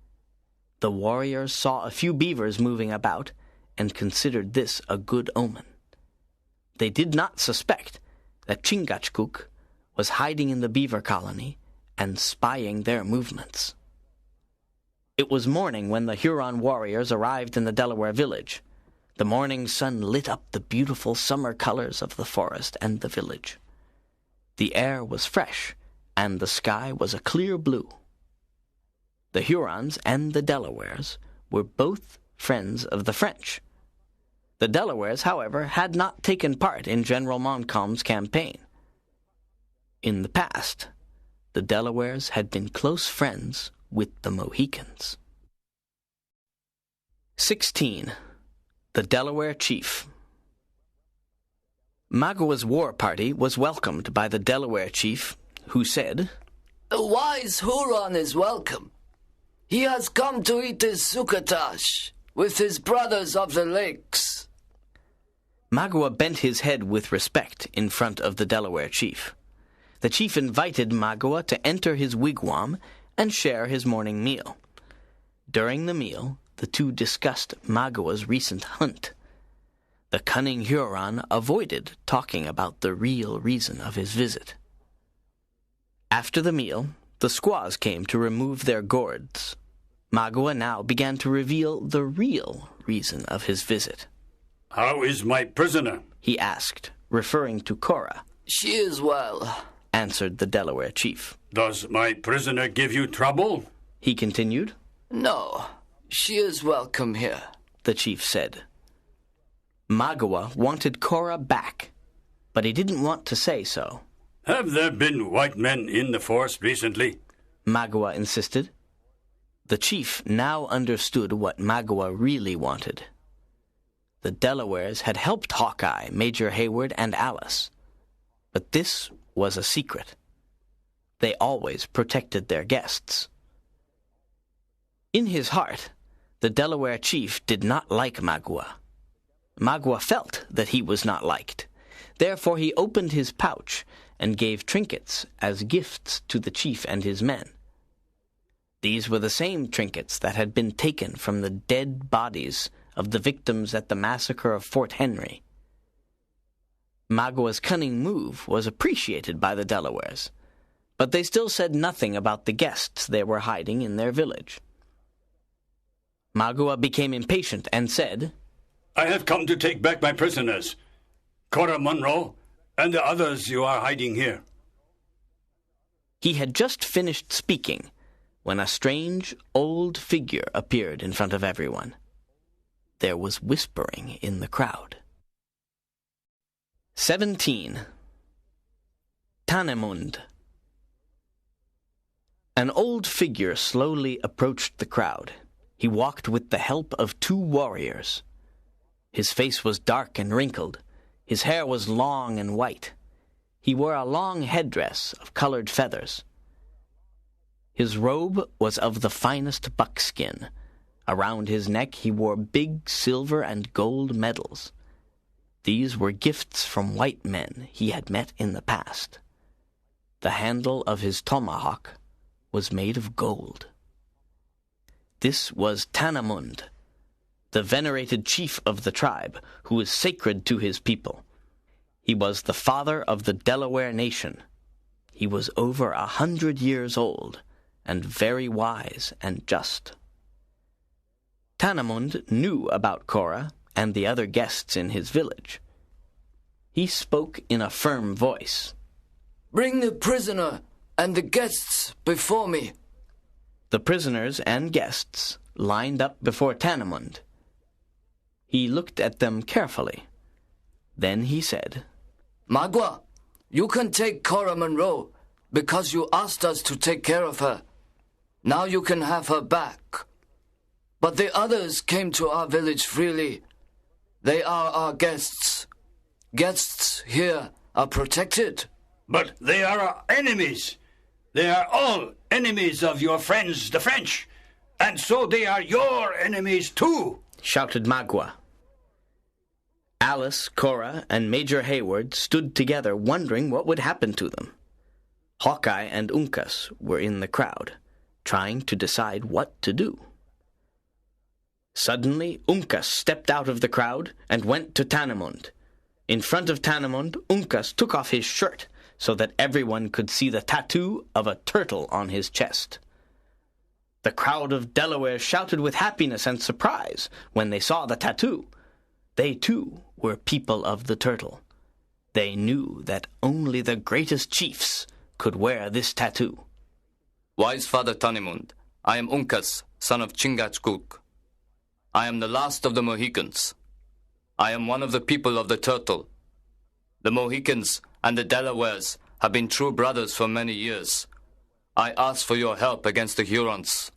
A: The warriors saw a few beavers moving about and considered this a good omen. They did not suspect that Chingachgook was hiding in the beaver colony and spying their movements. It was morning when the Huron warriors arrived in the Delaware village. The morning sun lit up the beautiful summer colors of the forest and the village. The air was fresh, and the sky was a clear blue. The Hurons and the Delawares were both friends of the French. The Delawares, however, had not taken part in General Montcalm's campaign. In the past, the Delawares had been close friends with the Mohicans. 16. The Delaware Chief. Magua's war party was welcomed by the Delaware chief, who said,
E: "The wise Huron is welcome. He has come to eat his succotash with his brothers of the lakes."
A: Magua bent his head with respect in front of the Delaware chief. The chief invited Magua to enter his wigwam and share his morning meal. During the meal, the two discussed Magua's recent hunt. The cunning Huron avoided talking about the real reason of his visit. After the meal, the squaws came to remove their gourds. Magua now began to reveal the real reason of his visit.
D: "How is my prisoner?"
A: he asked, referring to Cora.
E: "She is well,"
A: answered the Delaware chief.
D: "Does my prisoner give you trouble?"
A: he continued.
E: "No, she is welcome here,"
A: the chief said. Magua wanted Cora back, but he didn't want to say so.
D: Have there been white men in the forest recently?
A: Magua insisted. The chief now understood what Magua really wanted. The Delawares had helped Hawkeye, Major Hayward, and Alice. But this was a secret. They always protected their guests. In his heart, the Delaware chief did not like Magua. Magua felt that he was not liked. Therefore he opened his pouch and gave trinkets as gifts to the chief and his men. These were the same trinkets that had been taken from the dead bodies of the victims at the massacre of Fort Henry. Magua's cunning move was appreciated by the Delawares, but they still said nothing about the guests they were hiding in their village. Magua became impatient and said,
D: I have come to take back my prisoners, Cora Munro, and the others you are hiding here.
A: He had just finished speaking when a strange, old figure appeared in front of everyone. There was whispering in the crowd. 17. Tannemund. An old figure slowly approached the crowd. He walked with the help of 2 warriors. His face was dark and wrinkled. His hair was long and white. He wore a long headdress of colored feathers. His robe was of the finest buckskin. Around his neck he wore big silver and gold medals. These were gifts from white men he had met in the past. The handle of his tomahawk was made of gold. This was Tannemund, the venerated chief of the tribe, who was sacred to his people. He was the father of the Delaware nation. He was over 100 years old, and very wise and just. Tannemund knew about Cora and the other guests in his village. He spoke in a firm voice.
E: Bring the prisoner and the guests before me.
A: The prisoners and guests lined up before Tannemund. He looked at them carefully. Then he said,
E: Magua, you can take Cora Munro because you asked us to take care of her. Now you can have her back. But the others came to our village freely. They are our guests. Guests here are protected.
D: But they are our enemies. They are all enemies of your friends, the French. And so they are your enemies too,
A: shouted Magua. Alice, Cora, and Major Hayward stood together wondering what would happen to them. Hawkeye and Uncas were in the crowd, trying to decide what to do. Suddenly, Uncas stepped out of the crowd and went to Tannemund. In front of Tannemund, Uncas took off his shirt so that everyone could see the tattoo of a turtle on his chest. The crowd of Delawares shouted with happiness and surprise when they saw the tattoo. They, too, were people of the turtle. They knew that only the greatest chiefs could wear this tattoo.
C: Wise Father Tannemund, I am Uncas, son of Chingachgook. I am the last of the Mohicans. I am one of the people of the turtle. The Mohicans and the Delawares have been true brothers for many years. I ask for your help against the Hurons.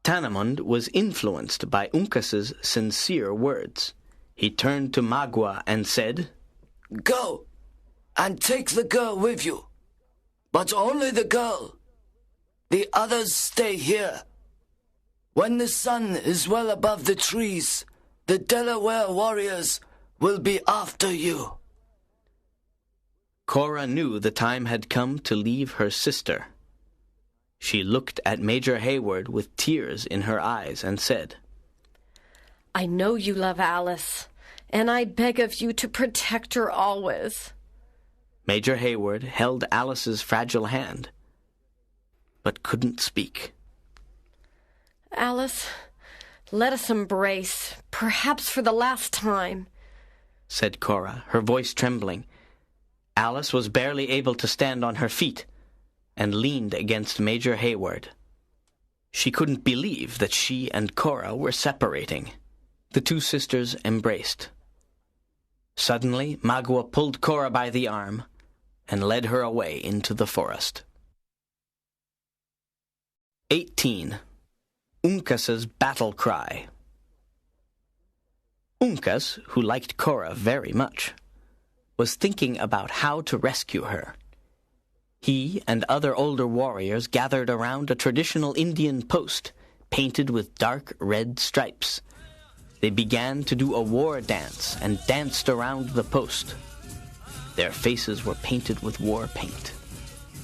A: Tannemund was influenced by Uncas's sincere words. He turned to Magua and said,
E: Go and take the girl with you, but only the girl. The others stay here. When the sun is well above the trees, the Delaware warriors will be after you.
A: Cora knew the time had come to leave her sister. She looked at Major Hayward with tears in her eyes and said,
B: I know you love Alice, and I beg of you to protect her always.
A: Major Hayward held Alice's fragile hand, but couldn't speak.
B: Alice, let us embrace, perhaps for the last time,
A: said Cora, her voice trembling. Alice was barely able to stand on her feet and leaned against Major Hayward. She couldn't believe that she and Cora were separating. The 2 sisters embraced. Suddenly, Magua pulled Cora by the arm and led her away into the forest. 18. Uncas's Battle Cry. Uncas, who liked Cora very much, was thinking about how to rescue her. He and other older warriors gathered around a traditional Indian post painted with dark red stripes. They began to do a war dance and danced around the post. Their faces were painted with war paint.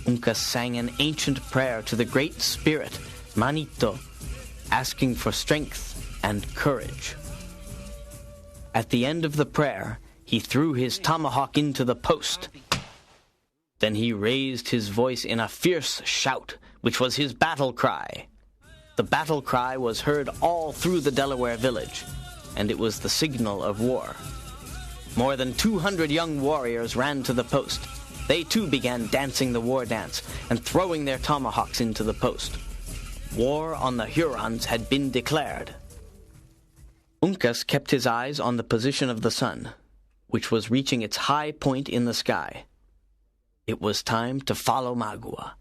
A: Uncas sang an ancient prayer to the Great Spirit, Manito, asking for strength and courage. At the end of the prayer, he threw his tomahawk into the post. Then he raised his voice in a fierce shout, which was his battle cry. The battle cry was heard all through the Delaware village, and it was the signal of war. More than 200 young warriors ran to the post. They too began dancing the war dance and throwing their tomahawks into the post. War on the Hurons had been declared. Uncas kept his eyes on the position of the sun, which was reaching its high point in the sky. It was time to follow Magua,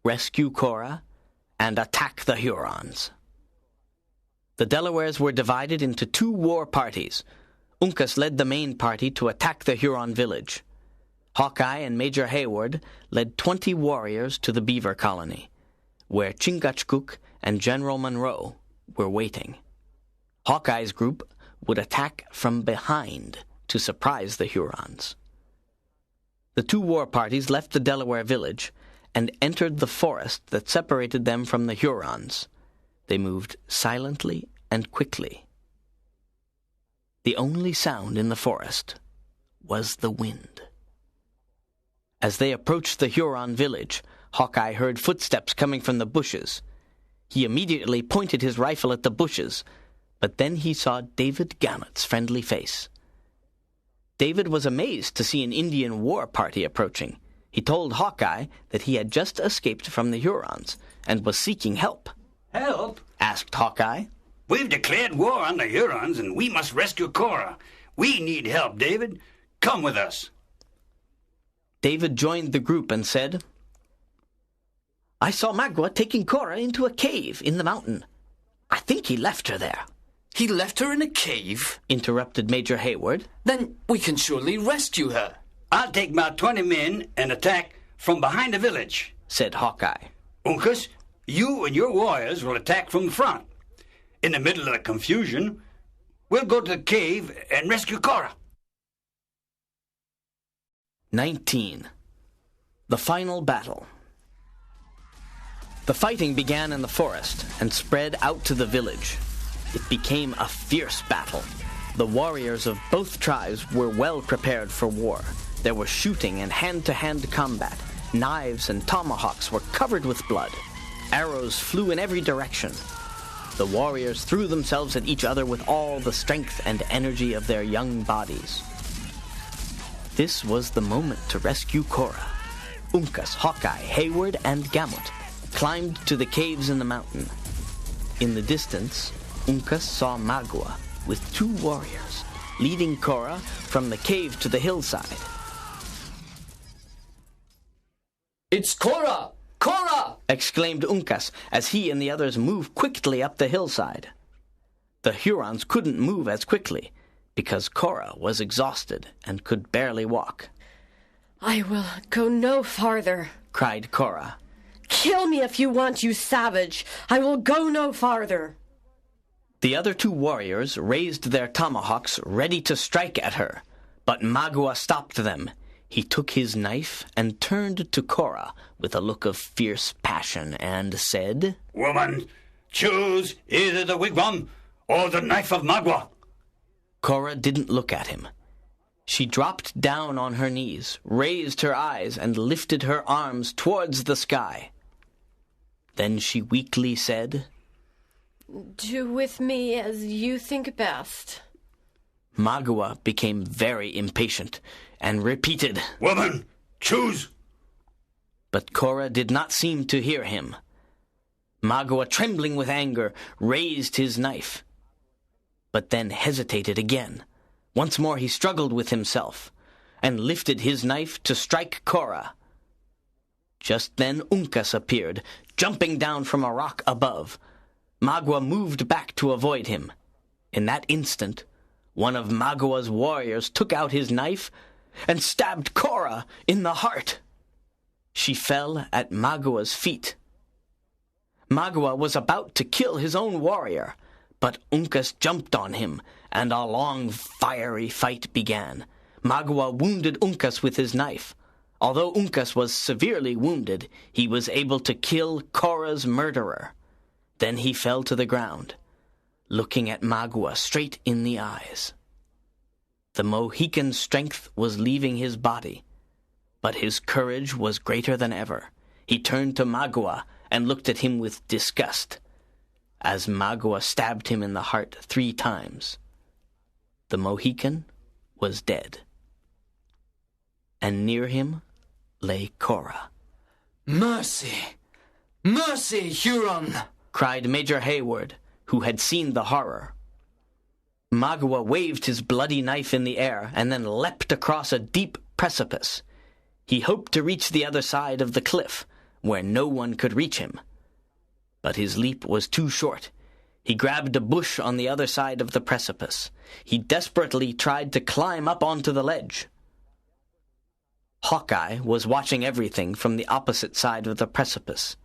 A: rescue Cora, and attack the Hurons. The Delawares were divided into 2 war parties. Uncas led the main party to attack the Huron village. Hawkeye and Major Hayward led 20 warriors to the beaver colony, where Chingachgook and General Monroe were waiting. Hawkeye's group would attack from behind to surprise the Hurons. The 2 war parties left the Delaware village and entered the forest that separated them from the Hurons. They moved silently and quickly. The only sound in the forest was the wind. As they approached the Huron village, Hawkeye heard footsteps coming from the bushes. He immediately pointed his rifle at the bushes, but then he saw David Gamut's friendly face. David was amazed to see an Indian war party approaching. He told Hawkeye that he had just escaped from the Hurons and was seeking help.
D: Help?
A: Asked Hawkeye.
D: We've declared war on the Hurons, and we must rescue Cora. We need help, David. Come with us.
A: David joined the group and said, I saw Magua taking Cora into a cave in the mountain. I think he left her there.
E: He left her in a cave?
A: Interrupted Major Hayward.
E: Then we can surely rescue her.
D: I'll take about 20 men and attack from behind the village,
A: said Hawkeye.
D: Uncas, you and your warriors will attack from the front. In the middle of the confusion, we'll go to the cave and rescue Cora.
A: 19. The Final Battle. The fighting began in the forest and spread out to the village. It became a fierce battle. The warriors of both tribes were well prepared for war. There was shooting and hand-to-hand combat. Knives and tomahawks were covered with blood. Arrows flew in every direction. The warriors threw themselves at each other with all the strength and energy of their young bodies. This was the moment to rescue Cora. Uncas, Hawkeye, Hayward, and Gamut climbed to the caves in the mountain. In the distance, Uncas saw Magua with 2 warriors, leading Cora from the cave to the hillside.
E: It's Cora! Cora!
A: Exclaimed Uncas as he and the others moved quickly up the hillside. The Hurons couldn't move as quickly because Cora was exhausted and could barely walk.
B: I will go no farther,
A: cried Cora.
B: Kill me if you want, you savage. I will go no farther.
A: The other 2 warriors raised their tomahawks ready to strike at her, but Magua stopped them. He took his knife and turned to Cora with a look of fierce passion and said,
D: Woman, choose either the wigwam or the knife of Magua.
A: Cora didn't look at him. She dropped down on her knees, raised her eyes, and lifted her arms towards the sky. Then she weakly said,
B: Do with me as you think best.
A: Magua became very impatient and repeated,
D: Woman, choose.
A: But Cora did not seem to hear him. Magua, trembling with anger, raised his knife, but then hesitated again, Once more he struggled with himself, and lifted his knife to strike Cora. Just then Uncas appeared, jumping down from a rock above. Magua moved back to avoid him. In that instant, one of Magua's warriors took out his knife and stabbed Cora in the heart. She fell at Magua's feet. Magua was about to kill his own warrior, but Uncas jumped on him, and a long, fiery fight began. Magua wounded Uncas with his knife. Although Uncas was severely wounded, he was able to kill Cora's murderer. Then he fell to the ground, looking at Magua straight in the eyes. The Mohican's strength was leaving his body, but his courage was greater than ever. He turned to Magua and looked at him with disgust, as Magua stabbed him in the heart 3 times. The Mohican was dead, and near him lay Cora.
E: Mercy! Mercy, Huron!
A: Cried Major Hayward, who had seen the horror. Magua waved his bloody knife in the air and then leapt across a deep precipice. He hoped to reach the other side of the cliff, where no one could reach him. But his leap was too short. He grabbed a bush on the other side of the precipice. He desperately tried to climb up onto the ledge. Hawkeye was watching everything from the opposite side of the precipice.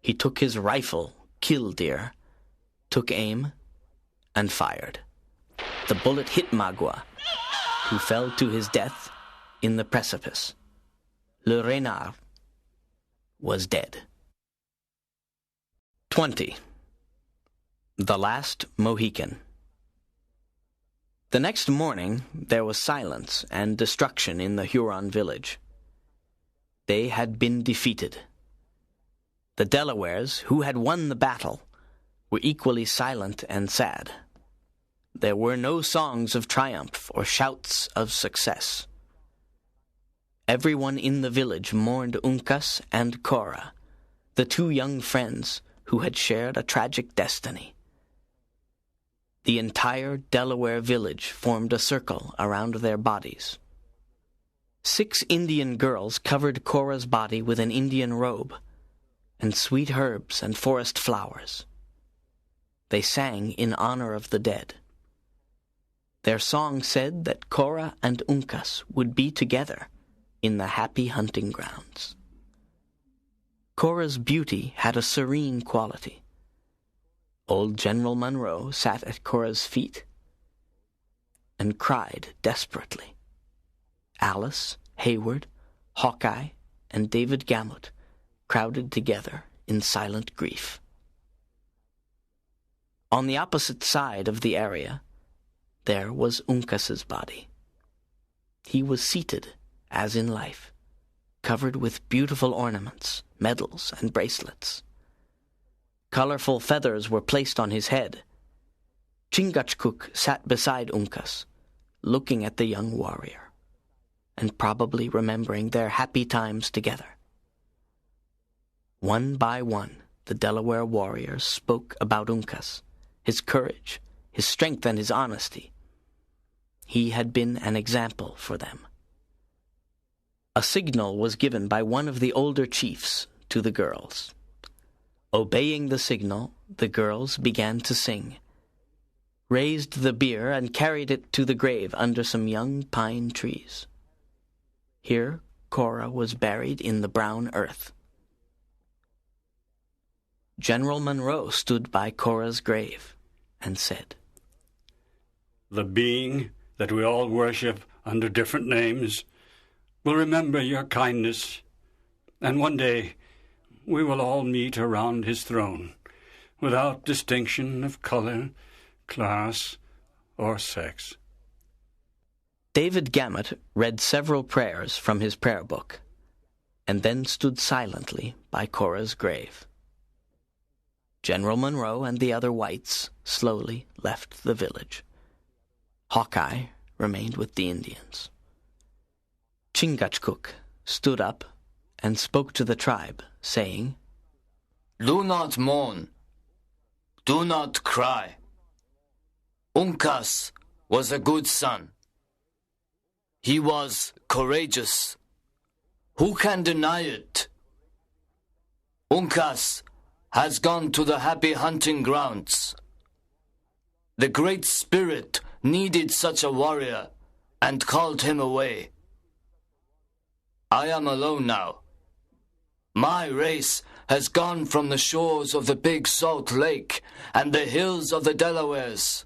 A: He took his rifle, Killdeer, took aim, and fired. The bullet hit Magua, who fell to his death in the precipice. Le Renard was dead. 20. The Last Mohican. The next morning there was silence and destruction in the Huron village. They had been defeated. The Delawares, who had won the battle, were equally silent and sad. There were no songs of triumph or shouts of success. Everyone in the village mourned Uncas and Cora, the 2 young friends who had shared a tragic destiny. The entire Delaware village formed a circle around their bodies. 6 Indian girls covered Cora's body with an Indian robe, and sweet herbs and forest flowers. They sang in honor of the dead. Their song said that Cora and Uncas would be together in the happy hunting grounds. Cora's beauty had a serene quality. Old General Monroe sat at Cora's feet and cried desperately. Alice, Hayward, Hawkeye, and David Gamut crowded together in silent grief. On the opposite side of the area, there was Uncas's body. He was seated, as in life, covered with beautiful ornaments, medals, and bracelets. Colorful feathers were placed on his head. Chingachgook sat beside Uncas, looking at the young warrior, and probably remembering their happy times together. One by one, the Delaware warriors spoke about Uncas, his courage, his strength, and his honesty. He had been an example for them. A signal was given by one of the older chiefs to the girls. Obeying the signal, the girls began to sing, raised the bier, and carried it to the grave under some young pine trees. Here, Cora was buried in the brown earth. General Monroe stood by Cora's grave and said,
D: The being that we all worship under different names will remember your kindness, and one day we will all meet around his throne, without distinction of color, class, or sex.
A: David Gamut read several prayers from his prayer book, and then stood silently by Cora's grave. General Monroe and the other whites slowly left the village. Hawkeye remained with the Indians. Chingachgook stood up and spoke to the tribe, saying,
E: Do not mourn. Do not cry. Uncas was a good son. He was courageous. Who can deny it? Uncas has gone to the happy hunting grounds. The Great Spirit needed such a warrior and called him away. I am alone now. My race has gone from the shores of the Big Salt Lake and the hills of the Delawares.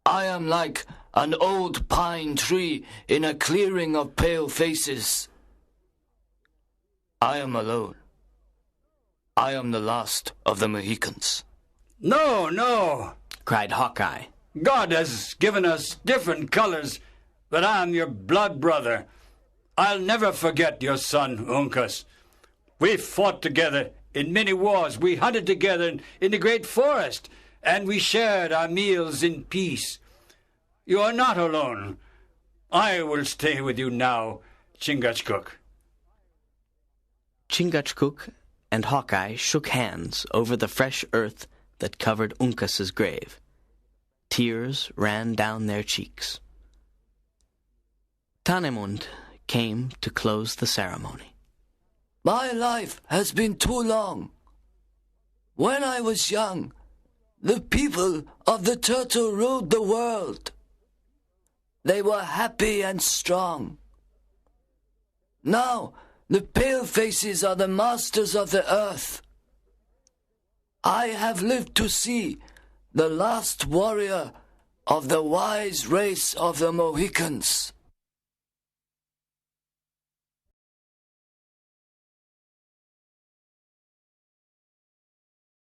E: I am like an old pine tree in a clearing of pale faces. I am alone. I am the last of the Mohicans.
D: No, no,
A: cried Hawkeye.
D: God has given us different colors, but I'm your blood brother. I'll never forget your son, Uncas. We fought together in many wars. We hunted together in the great forest, and we shared our meals in peace. You are not alone. I will stay with you now, Chingachgook.
A: Chingachgook and Hawkeye shook hands over the fresh earth that covered Uncas's grave. Tears ran down their cheeks. Tanemund came to close the ceremony.
E: My life has been too long. When I was young, the people of the Turtle ruled the world. They were happy and strong. Now, the Palefaces are the masters of the earth. I have lived to see the last warrior of the wise race of the Mohicans.